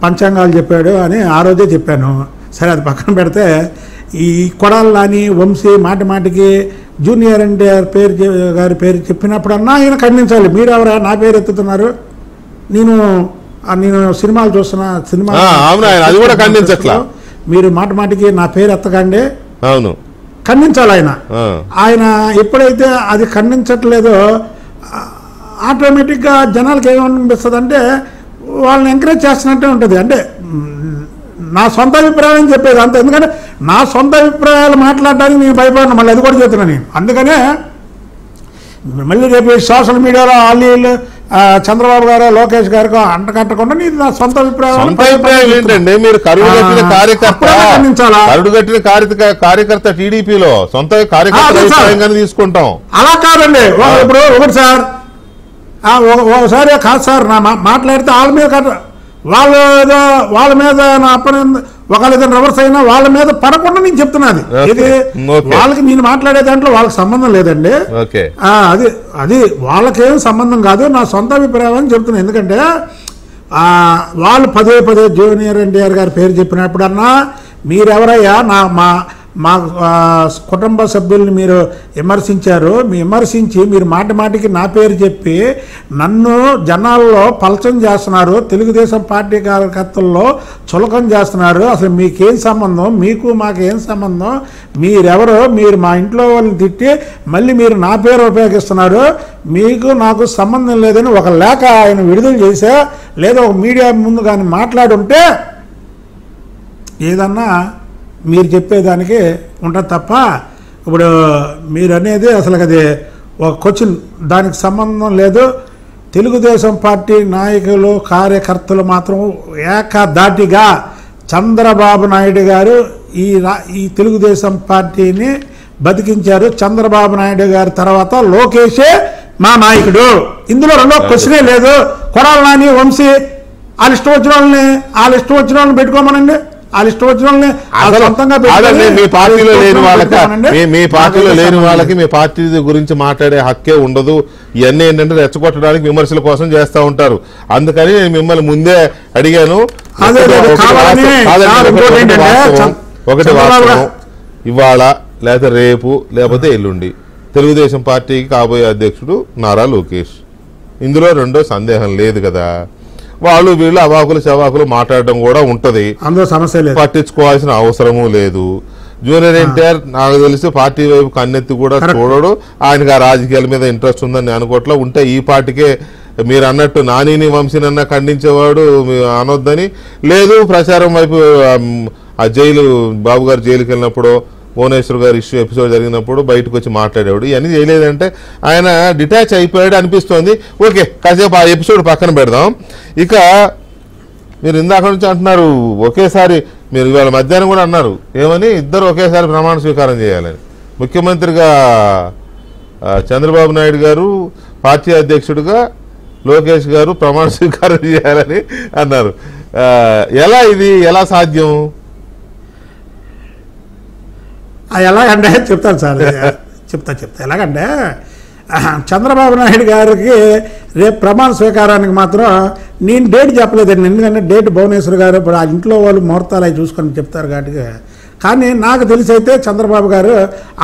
పంచాంగాలు చెప్పాడు అని ఆ రోజే చెప్పాను. సరే, అది పక్కన పెడితే ఈ కొడాలని వంశీ మాటికి జూనియర్ ఎన్టీఆర్ గారి పేరు చెప్పినప్పుడన్నా ఆయన ఖండించాలి. మీరు ఎవరా నా పేరు ఎత్తుతున్నారు? నేను సినిమాలు చూస్తున్నా, సినిమా అది కూడా ఖండించట్లా. మీరు మాటికి నా పేరు ఎత్తకండి, అవును ఖండించాలి. ఆయన ఎప్పుడైతే అది ఖండించట్లేదో ఆటోమేటిక్గా జనాలకు ఏమనిపిస్తుంది అంటే వాళ్ళని ఎంకరేజ్ చేస్తున్నట్టే ఉంటుంది. అంటే నా సొంత అభిప్రాయం చెప్పేది అంత. ఎందుకంటే నా సొంత అభిప్రాయాలు మాట్లాడడానికి నేను భయపడిన, మళ్ళీ అది కూడా చెప్తున్నా నేను. అందుకనే మళ్ళీ రేపు సోషల్ మీడియాలో వాళ్ళు చంద్రబాబు గారు లోకేష్ గారికి అంటకట్టకుండా నేను నా సొంత అభిప్రాయం ఏంటంటే, మీరు కరుడుగట్టిన కార్యకర్త టీడీపీలో సొంత కార్యకర్త తీసుకుంటాం. అలా కాదండి. ఇప్పుడు ఒకటి సార్, ఒకసారి కాదు సార్, నా మాట్లాడితే వాళ్ళ మీద వాళ్ళ మీద నా అప్పని ఒకళ్ళ రివర్స్ అయినా వాళ్ళ మీద పడకుండా నేను చెప్తున్నది. ఇది వాళ్ళకి నేను మాట్లాడే దాంట్లో వాళ్ళకి సంబంధం లేదండి. అది వాళ్ళకేం సంబంధం కాదు, నా సొంత అభిప్రాయం అని చెప్తున్నాను. ఎందుకంటే వాళ్ళు పదే జూనియర్ ఎన్టీఆర్ గారి పేరు చెప్పినప్పుడన్నా మీరెవరయ్యా మా కుటుంబ సభ్యుల్ని మీరు విమర్శించారు. విమర్శించి మీరు మాటికి నా పేరు చెప్పి నన్ను జనాల్లో పలచం చేస్తున్నారు, తెలుగుదేశం పార్టీ కార్యకర్తల్లో చులకం చేస్తున్నారు. అసలు మీకేం సంబంధం, మీకు మాకేం సంబంధం, మీరెవరో, మీరు మా ఇంట్లో వాళ్ళని తిట్టి మళ్ళీ మీరు నా పేరు ఉపయోగిస్తున్నారు, మీకు నాకు సంబంధం లేదని ఒక లేఖ ఆయన విడుదల చేసా, లేదా ఒక మీడియా ముందు కానీ మాట్లాడుంటే ఏదన్నా మీరు చెప్పేదానికి ఉంటుంది తప్ప, ఇప్పుడు మీరు అనేది అసలు అది ఒక క్వశ్చన్, దానికి సంబంధం లేదు. తెలుగుదేశం పార్టీ నాయకులు కార్యకర్తలు మాత్రం ఏకధాటిగా చంద్రబాబు నాయుడు గారు ఈ తెలుగుదేశం పార్టీని బతికించారు. చంద్రబాబు నాయుడు గారి తర్వాత లోకేషే మా నాయకుడు, ఇందులో రెండో క్వశ్చనే లేదు. కొడాలి నాని వంశీ వాళ్ళ ఇష్టం వచ్చిన వాళ్ళని పెట్టుకోమనండి. మీ పార్టీలో లేని వాళ్ళకి మీ పార్టీ గురించి మాట్లాడే హక్కే ఉండదు. ఇవన్నీ ఏంటంటే రెచ్చగొట్టడానికి విమర్శల కోసం చేస్తూ ఉంటారు. అందుకని నేను మిమ్మల్ని ముందే అడిగాను. ఒకటి వాస్తవం, ఇవాళ లేదా రేపు లేకపోతే ఎల్లుండి తెలుగుదేశం పార్టీకి కాబోయే అధ్యక్షుడు నారా లోకేష్, ఇందులో రెండో సందేహం లేదు కదా. వాళ్ళు వీళ్ళు అవాకులు చవాకులు మాట్లాడడం కూడా ఉంటది, అందులో సమస్య లేదు, పట్టించుకోవాల్సిన అవసరము లేదు. జూనియర్ ఎన్టీఆర్ నాకు తెలిసి పార్టీ వైపు కన్నెత్తి కూడా చూడడు. ఆయనకు ఆ రాజకీయాల మీద ఇంట్రెస్ట్ ఉందని అనుకోవట్లా. ఉంటే ఈ పార్టీకే మీరు అన్నట్టు నానిని వంశీనన్నా ఖండించేవాడు అనొద్దని లేదు. ప్రచారం వైపు ఆ జైలు బాబు గారు జైలుకి వెళ్ళినప్పుడు భువనేశ్వర్ గారు ఇష్యూ ఎపిసోడ్ జరిగినప్పుడు బయటకు వచ్చి మాట్లాడేవాడు. ఇవన్నీ చేయలేదంటే ఆయన డిటాచ్ అయిపోయాడు అనిపిస్తోంది. ఓకే, కాసేపు ఆ ఎపిసోడ్ పక్కన పెడదాం. ఇక మీరు ఇందాక నుంచి అంటున్నారు ఒకేసారి, మీరు ఇవాళ మధ్యాహ్నం కూడా అన్నారు ఏమని, ఇద్దరు ఒకేసారి ప్రమాణ స్వీకారం చేయాలని. ముఖ్యమంత్రిగా చంద్రబాబు నాయుడు గారు, పార్టీ అధ్యక్షుడిగా లోకేష్ గారు ప్రమాణ స్వీకారం చేయాలని అన్నారు. ఎలా సాధ్యం? ఎలాగంటే చెప్తాను సార్, చెప్తా ఎలాగంటే చంద్రబాబు నాయుడు గారికి రేపు ప్రమాణ స్వీకారానికి మాత్రం నేను డేట్ చెప్పలేదండి, ఎందుకంటే డేట్ భువనేశ్వర్ గారు ఇప్పుడు ఆ ఇంట్లో వాళ్ళు ముహూర్తాలు అవి చూసుకొని చెప్తారు కాబట్టి. కానీ నాకు తెలిసి అయితే చంద్రబాబు గారు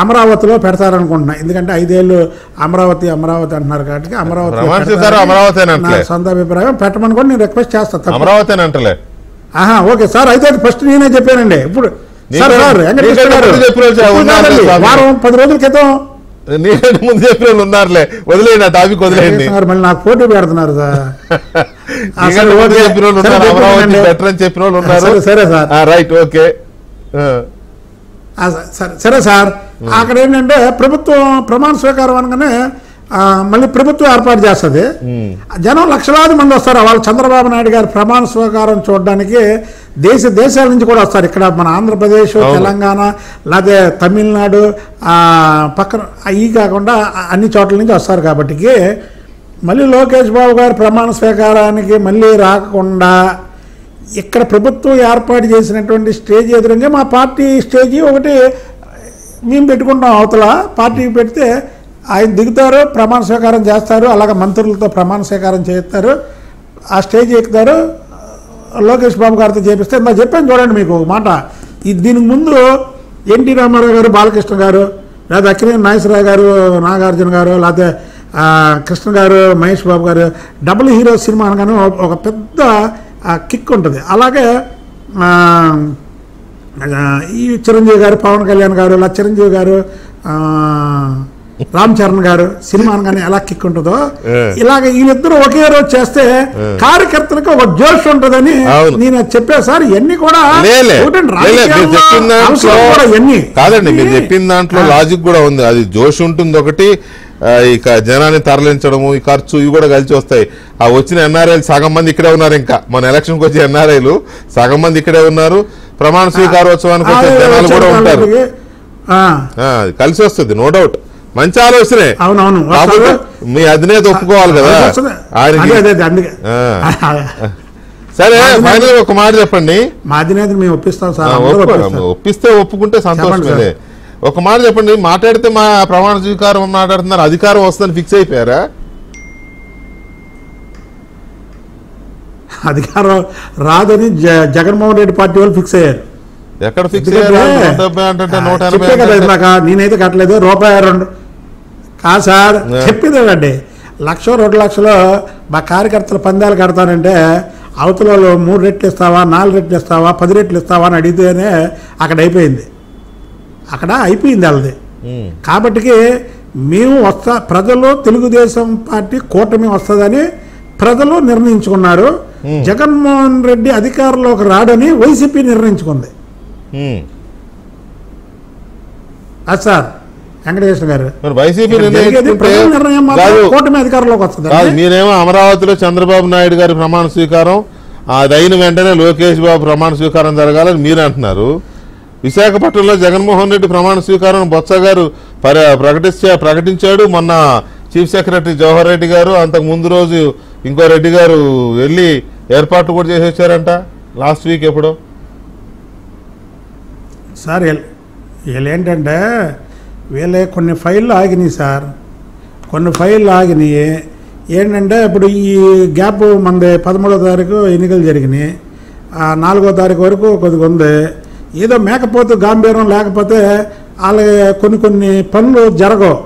అమరావతిలో పెడతారనుకుంటున్నా, ఎందుకంటే 5 ఏళ్ళు అమరావతి అంటున్నారు కాబట్టి అమరావతి సొంత అభిప్రాయం పెట్టమని కూడా నేను రిక్వెస్ట్ చేస్తాను. అమరావతి ఓకే సార్, అయితే ఫస్ట్ నేనే చెప్పానండి. ఇప్పుడు సార్ వారం 10 రోజుల క్రితం ముందు చెప్పిన వాళ్ళు ఉన్నారులే, వదిలేయండి ఆ టాపిక్ వదిలేయండి సార్. మళ్ళీ నాకు పోటీ పెడుతున్నారు సార్. అమరావతి బెటర్ అని చెప్పిన వాళ్ళు ఉన్నారు. సరే సార్, రైట్, ఓకే, సరే సార్. అక్కడ ఏంటంటే ప్రభుత్వం ప్రమాణ స్వీకారం అనగానే మళ్ళీ ప్రభుత్వం ఏర్పాటు చేస్తుంది. జనం లక్షలాది మంది వస్తారు వాళ్ళు చంద్రబాబు నాయుడు గారి ప్రమాణ స్వీకారం చూడడానికి. దేశాల నుంచి కూడా వస్తారు. ఇక్కడ మన ఆంధ్రప్రదేశ్, తెలంగాణ, లేకపోతే తమిళనాడు పక్కన అవి కాకుండా అన్ని చోట్ల నుంచి వస్తారు. కాబట్టి మళ్ళీ లోకేష్ బాబు గారి ప్రమాణ స్వీకారానికి మళ్ళీ రాకుండా ఇక్కడ ప్రభుత్వం ఏర్పాటు చేసినటువంటి స్టేజ్ ఎదురుగా మా పార్టీ స్టేజీ ఒకటి మేము పెట్టుకుంటాం. అవతల పార్టీ పెడితే ఆయన దిగుతారు, ప్రమాణ స్వీకారం చేస్తారు, అలాగే మంత్రులతో ప్రమాణ స్వీకారం చేస్తారు, ఆ స్టేజ్ ఎక్కుతారు, లోకేష్ బాబు గారితో చేపిస్తే. నాకు చెప్పాను చూడండి మీకు ఒక మాట. దీనికి ముందు ఎన్టీ రామారావు గారు, బాలకృష్ణ గారు, లేదా అక్కినేని నాగేశ్వరరావు గారు, నాగార్జున గారు, లేకపోతే కృష్ణ గారు, మహేష్ బాబు గారు డబుల్ హీరో సినిమా అనగానే ఒక పెద్ద కిక్ ఉంటుంది. అలాగే ఈ చిరంజీవి గారు, పవన్ కళ్యాణ్ గారు, ఇలా చిరంజీవి గారు, రామ్ చరణ్ గారు సినిమా అనగానే ఎలా కిక్ ఉంటుందో ఇలాగ వీళ్ళిద్దరూ ఒకే రోజు చేస్తే కార్యకర్తలకు ఒక జోష్ ఉంటుందని నేను చెప్పా సార్. ఇవన్నీ కూడా కాదండి, మీరు చెప్పిన దాంట్లో లాజిక్ కూడా ఉంది. అది జోష్ ఉంటుంది ఒకటి, ఇక జనాన్ని తరలించడము, ఈ ఖర్చు, ఇవి కూడా కలిసి వస్తాయి. ఆ వచ్చిన ఎన్ఆర్ఐలు సగం మంది ఇక్కడే ఉన్నారు. ఇంకా మన ఎలక్షన్కి వచ్చే ఎన్ఆర్ఐలు సగం మంది ఇక్కడే ఉన్నారు. ప్రమాణ స్వీకారోత్సవానికి వచ్చే జనాలు కూడా ఉంటారు. కలిసి వస్తుంది, నో డౌట్. మంచి ఆలోచనే. అవునవును, మీ అధినేత ఒప్పుకోవాలి కదా ఆయనకి. సరే, ఫైనల్ ఒక మాట చెప్పండి. మా అధినేత మేము ఒప్పిస్తాం సార్. ఒప్పిస్తే ఒప్పుకుంటే సంతోషమే. ఒక మాట చెప్పండి. మాట్లాడితే మా ప్రమాణ స్వీకారం మాట్లాడుతున్నారు, అధికారం వస్తుందని ఫిక్స్ అయిపోయారా? అధికారం రాదని జగన్మోహన్ రెడ్డి పార్టీ వాళ్ళు ఫిక్స్ అయ్యారు. ఎక్కడ ఫిక్స్ అయ్యారు? నేనైతే కట్టలేదు. ₹2 కాదు సార్, చెప్పేదేనండి. 1,00,000 2 లక్షలు మా కార్యకర్తలు పందాలు కడతానంటే అవతల 3 రెట్లు ఇస్తావా, 4 రెట్లు ఇస్తావా, 10 రెట్లు ఇస్తావా అని అడిగితేనే అక్కడ అయిపోయింది వాళ్ళది. కాబట్టి మేము ప్రజలు తెలుగుదేశం పార్టీ కూటమి వస్తుందని ప్రజలు నిర్ణయించుకున్నారు. జగన్మోహన్ రెడ్డి అధికారంలోకి రాడని వైసీపీ నిర్ణయించుకుంది. అది సార్ వెంకటేశ్వర గారు. కూటమి అధికారంలోకి వస్తుంది. మీరేమో అమరావతిలో చంద్రబాబు నాయుడు గారి ప్రమాణ స్వీకారం అది అయిన వెంటనే లోకేష్ బాబు ప్రమాణ స్వీకారం జరగాలని మీరు అంటున్నారు. విశాఖపట్నంలో జగన్మోహన్ రెడ్డి ప్రమాణ స్వీకారం బొత్స గారు ప్రకటించాడు. మొన్న చీఫ్ సెక్రటరీ జవహర్ రెడ్డి గారు, అంతకు ముందు రోజు ఇంకో రెడ్డి గారు వెళ్ళి ఏర్పాట్లు కూడా చేసి వచ్చారంట లాస్ట్ వీక్. ఎప్పుడో సార్ వీళ్ళేంటంటే వీళ్ళే కొన్ని ఫైళ్ళు ఆగినాయి సార్. కొన్ని ఫైళ్ళు ఆగినాయి ఏంటంటే ఇప్పుడు ఈ గ్యాప్ మనది 13వ తారీఖు ఎన్నికలు జరిగినాయి, 4వ తారీఖు వరకు కొద్దిగా ఉంది. ఏదో మేకపోతు గాంభీర్యం లేకపోతే వాళ్ళకి కొన్ని పనులు జరగవు.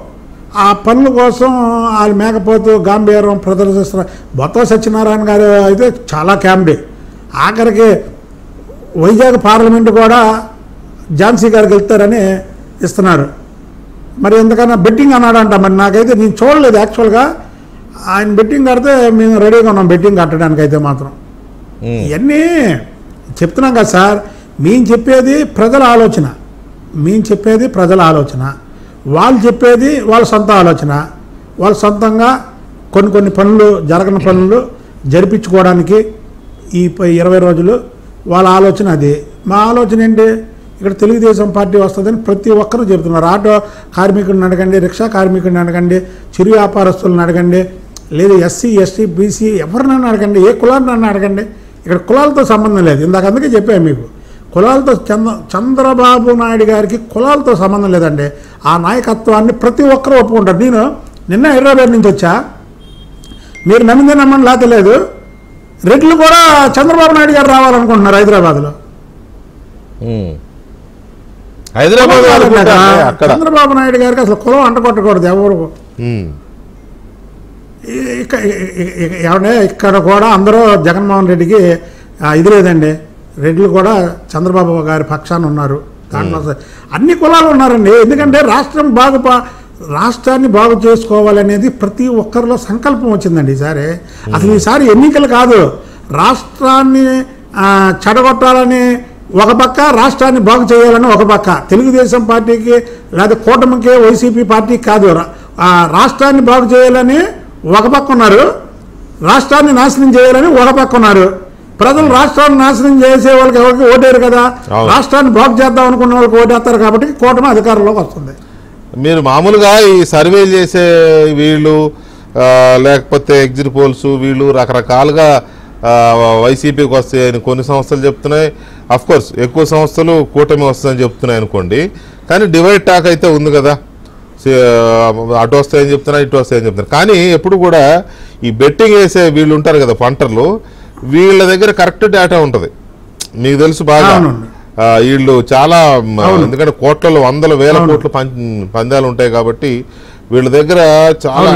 ఆ పనుల కోసం వాళ్ళు మేకపోతు గాంభీర్యం ప్రదర్శిస్తున్నారు. బొత్స సత్యనారాయణ గారు అయితే చాలా క్యామ్డీ. ఆఖరికి వైజాగ్ పార్లమెంటు కూడా ఝాన్సీ గారికి వెళ్తారని ఇస్తున్నారు. మరి ఎందుకన్నా బెట్టింగ్ అన్నాడంట. మరి నాకైతే నేను చూడలేదు యాక్చువల్గా. ఆయన బెట్టింగ్ కడితే మేము రెడీగా ఉన్నాం బెట్టింగ్ కట్టడానికి అయితే మాత్రం. ఇవన్నీ చెప్తున్నాం కదా సార్. మేము చెప్పేది ప్రజల ఆలోచన, వాళ్ళు చెప్పేది వాళ్ళ సొంత ఆలోచన. వాళ్ళ సొంతంగా కొన్ని పనులు జరగని పనులు జరిపించుకోవడానికి ఈ 20 రోజులు వాళ్ళ ఆలోచన అది. మా ఆలోచన ఏంటి, ఇక్కడ తెలుగుదేశం పార్టీ వస్తుందని ప్రతి ఒక్కరూ చెబుతున్నారు. ఆటో కార్మికుడిని అడగండి, రిక్షా కార్మికుడిని అడగండి, చిరు వ్యాపారస్తులను అడగండి, లేదు SC ST BC ఎవరినైనా అడగండి, ఏ కులాన్ని అడగండి, ఇక్కడ కులాలతో సంబంధం లేదు. ఇందాక అందుకే చెప్పాను మీకు, కులాలతో చంద్రబాబు నాయుడు గారికి కులాలతో సంబంధం లేదండి. ఆ నాయకత్వాన్ని ప్రతి ఒక్కరూ ఒప్పుకుంటారు. నేను నిన్న హైదరాబాద్ నుంచి వచ్చా, మీరు నమ్మిందే నమ్మని లేత లేదు, రెడ్లు కూడా చంద్రబాబు నాయుడు గారు రావాలనుకుంటున్నారు హైదరాబాద్లో. చంద్రబాబు నాయుడు గారికి అసలు కులం అంటకొట్టకూడదు ఎవరు. ఇక్కడ కూడా అందరూ జగన్మోహన్ రెడ్డికి ఇది లేదండి, రెడ్లు కూడా చంద్రబాబు గారి పక్షాన ఉన్నారు. దాంట్లో అన్ని కులాలు ఉన్నారండి. ఎందుకంటే రాష్ట్రాన్ని బాగు చేసుకోవాలనేది ప్రతి ఒక్కరిలో సంకల్పం వచ్చిందండి ఈసారి. అసలు ఈసారి ఎన్నికలు కాదు, రాష్ట్రాన్ని చెడగొట్టాలని ఒక పక్క, రాష్ట్రాన్ని బాగు చేయాలని ఒక పక్క. తెలుగుదేశం పార్టీకి లేదా కూటమికి వైసీపీ పార్టీకి కాదు, రాష్ట్రాన్ని బాగు చేయాలని ఒక పక్క ఉన్నారు, రాష్ట్రాన్ని నాశనం చేయాలని ఒక పక్క ఉన్నారు. ప్రజలు రాష్ట్రాన్ని నాశనం చేసే వాళ్ళకి ఎవరికి ఓటేరు కదా, రాష్ట్రాన్ని బాగు చేద్దాం అనుకున్న వాళ్ళకి ఓటేస్తారు. కాబట్టి కూటమి అధికారంలోకి వస్తుంది. మీరు మామూలుగా ఈ సర్వేలు చేసే వీళ్ళు లేకపోతే ఎగ్జిట్ పోల్స్ వీళ్ళు రకరకాలుగా వైసీపీకి వస్తాయని కొన్ని సంస్థలు చెప్తున్నాయి. అఫ్కోర్స్ ఎక్కువ సంస్థలు కూటమి వస్తుందని చెప్తున్నాయి అనుకోండి. కానీ డివైడ్ టాక్ అయితే ఉంది కదా, అటు వస్తాయని చెప్తున్నారు, ఇటు వస్తాయని చెప్తున్నారు. కానీ ఎప్పుడు కూడా ఈ బెట్టింగ్ వేసే వీళ్ళు ఉంటారు కదా పంటర్లు, వీళ్ళ దగ్గర కరెక్ట్ డేటా ఉంటుంది. మీకు తెలుసు బాగా, వీళ్ళు చాలా, ఎందుకంటే కోట్లలో 100,000 కోట్ల పందాలు ఉంటాయి కాబట్టి వీళ్ళ దగ్గర చాలా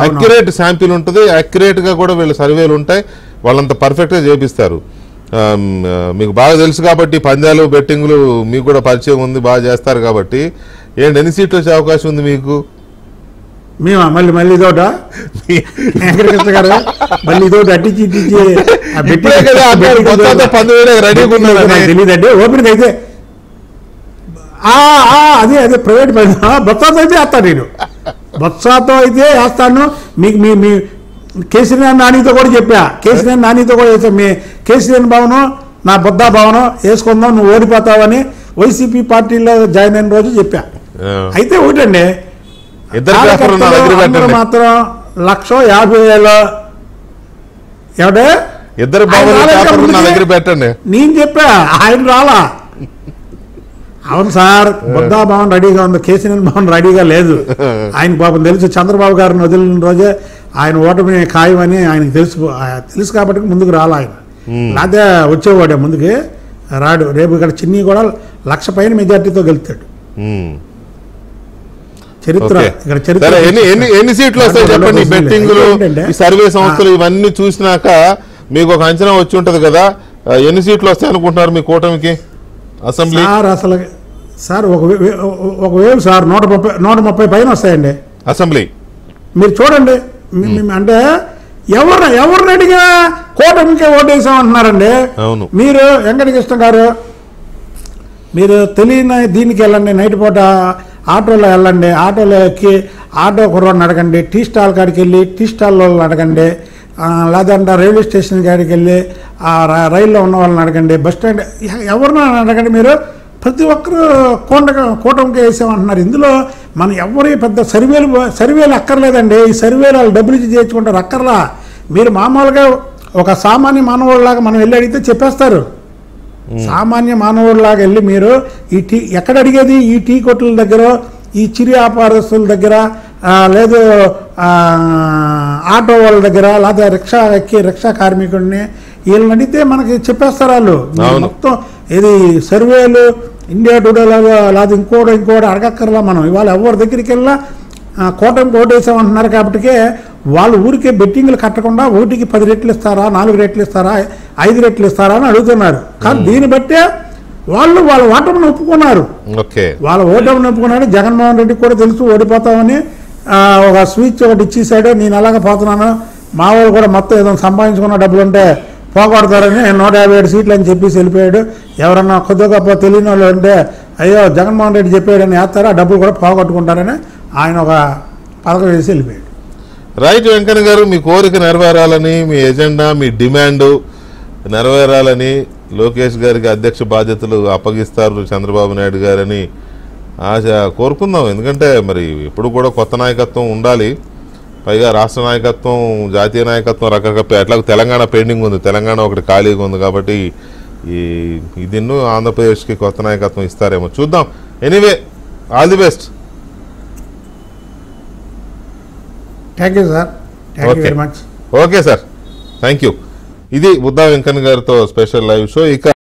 అక్యురేట్ శాంపిల్ ఉంటుంది. అక్యురేట్ గా కూడా వీళ్ళ సర్వేలు ఉంటాయి. వాళ్ళంత పర్ఫెక్ట్ గా చేపిస్తారు. మీకు బాగా తెలుసు కాబట్టి పందాలు బెట్టింగ్లు మీకు కూడా పరిచయం ఉంది, బాగా చేస్తారు కాబట్టి. ఏంటి ఎన్ని సీట్లు వచ్చే అవకాశం ఉంది మీకు? మేము మళ్ళీ తోట వెంకటకృష్ణ గారు మళ్ళీ తోట అట్టించి తెలియదండి. ఓపెన్ అయితే అదే ప్రైవేట్ బొత్సాతో అయితే వేస్తాను నేను, బొత్సాతో అయితే వేస్తాను. మీకు మీ కేసీఆర్ నానితో కూడా చెప్పా, కేసీఆర్ నానితో కూడా వేసా, మీ కేసీఆర్ భవనం నా బొద్దా భవనం వేసుకుందాం, నువ్వు ఓడిపోతావని వైసీపీ పార్టీలో జాయిన్ అయిన రోజు చెప్పా. అయితే ఒకటండి, మాత్రం 1,50,000 ఏమంటే నేను చెప్పా, ఆయన రాలా. అవును సార్, బొద్దా భవన్ రెడీగా ఉంది, కేసీఆర్ భవన్ రెడీగా లేదు. ఆయన పాపం తెలుసు, చంద్రబాబు గారిని వదిలిన రోజే ఆయన ఓటమి ఖాయమని ఆయనకు తెలుసు కాబట్టి ముందుకు రాలా ఆయన. లేకపోతే వచ్చేవాడే, ముందుకి రాడు. రేపు ఇక్కడ చిన్ని కూడా 1,00,000 పైన మెజార్టీతో గెలుస్తాడు. ఎన్ని సీట్లు వస్తాయి చెప్పండి? బెట్టింగ్లు, సర్వే సంస్థలు ఇవన్నీ చూసినాక మీకు ఒక అంచనా వచ్చి ఉంటది కదా, ఎన్ని సీట్లు వస్తాయి అనుకుంటున్నారు మీ కూటమికి అసెంబ్లీ? అసలు సార్ ఒక వేవ్ సార్ 130 పైన వస్తాయండి అసెంబ్లీ. మీరు చూడండి, అంటే ఎవరిని అడిగా కూటమికే ఓటేసామంటున్నారండి. మీరు వెంకటకృష్ణ గారు, మీరు తెలియని దీనికి వెళ్ళండి, నైట్ పూట ఆటోలో వెళ్ళండి, ఆటోలో ఎక్కి ఆటో కుర్రాన్ని అడగండి, టీ స్టాల్ కాడికి వెళ్ళి టీ స్టాల్ వాళ్ళని అడగండి, లేదంటే రైల్వే స్టేషన్ కాడికి వెళ్ళి రైల్లో ఉన్న వాళ్ళని అడగండి, బస్ స్టాండ్ ఎవరినో అడగండి. మీరు ప్రతి ఒక్కరు కూటమికి వేసామంటున్నారు. ఇందులో మనం ఎవరి పెద్ద సర్వేలు అక్కర్లేదండి. ఈ సర్వేలు వాళ్ళు డబ్బులు ఇచ్చి చేర్చుకుంటారు, అక్కర్లా. మీరు మామూలుగా ఒక సామాన్య మానవుడిలాగా మనం వెళ్ళి అడిగితే చెప్పేస్తారు. సామాన్య మానవుడిలాగా వెళ్ళి మీరు ఈ టీ ఎక్కడ అడిగేది, ఈ టీ కొట్ల దగ్గర, ఈ చిరు వ్యాపారస్తుల దగ్గర, లేదు ఆటో వాళ్ళ దగ్గర, లేదా రిక్షా కార్మికుడిని వీళ్ళని అడిగితే మనకి చెప్పేస్తారు వాళ్ళు. మొత్తం ఇది సర్వేలు ఇండియా టుడే లేదా ఇంకోటి అడగక్కర్లా. మనం ఇవాళ ఎవరి దగ్గరికి వెళ్ళినా కూటమికి ఓటేసామంటున్నారు కాబట్టి వాళ్ళు ఊరికే బెట్టింగ్లు కట్టకుండా ఓటికి 10 రెట్లు ఇస్తారా, 4 రెట్లు ఇస్తారా, 5 రెట్లు ఇస్తారా అని అడుగుతున్నారు. కానీ దీన్ని బట్టే వాళ్ళ ఓటమిని ఒప్పుకున్నారు. వాళ్ళ ఓటమిని ఒప్పుకున్నాడు. జగన్మోహన్ రెడ్డికి కూడా తెలుసు ఓడిపోతామని. ఒక స్విచ్ ఒకటి ఇచ్చేసాడు, నేను అలాగే పోతున్నాను, మా వాళ్ళు కూడా మొత్తం ఏదో సంపాదించుకున్న డబ్బులు ఉంటే పోగొడతారని 157 సీట్లు అని చెప్పేసి వెళ్ళిపోయాడు. ఎవరన్నా కొద్దిగా గొప్ప తెలియని వాళ్ళు ఉంటే అయ్యో జగన్మోహన్ రెడ్డి చెప్పాడని వేస్తారా, డబ్బులు కూడా పోగొట్టుకుంటారని ఆయన ఒక పథకం వేసి వెళ్ళిపోయాడు. రైట్ వెంకన్న గారు, మీ కోరిక నెరవేరాలని, మీ ఎజెండా, మీ డిమాండు నెరవేరాలని లోకేష్ గారికి అధ్యక్ష బాధ్యతలు అప్పగిస్తారు చంద్రబాబు నాయుడు గారని ఆశ కోరుకుందాం. ఎందుకంటే మరి ఇప్పుడు కూడా కొత్త నాయకత్వం ఉండాలి. పైగా రాష్ట్ర నాయకత్వం, జాతీయ నాయకత్వం రకరకాల ఎట్లా తెలంగాణ పెండింగ్ ఉంది, తెలంగాణ ఒకటి ఖాళీగా ఉంది. కాబట్టి ఇది ఆంధ్రప్రదేశ్కి కొత్త నాయకత్వం ఇస్తారేమో చూద్దాం. Anyway, all the best. Thank you sir, thank you very much. Okay sir, thank you. ఇది బుద్ధా వెంకన్న గారితో స్పెషల్ లైవ్ షో. ఇక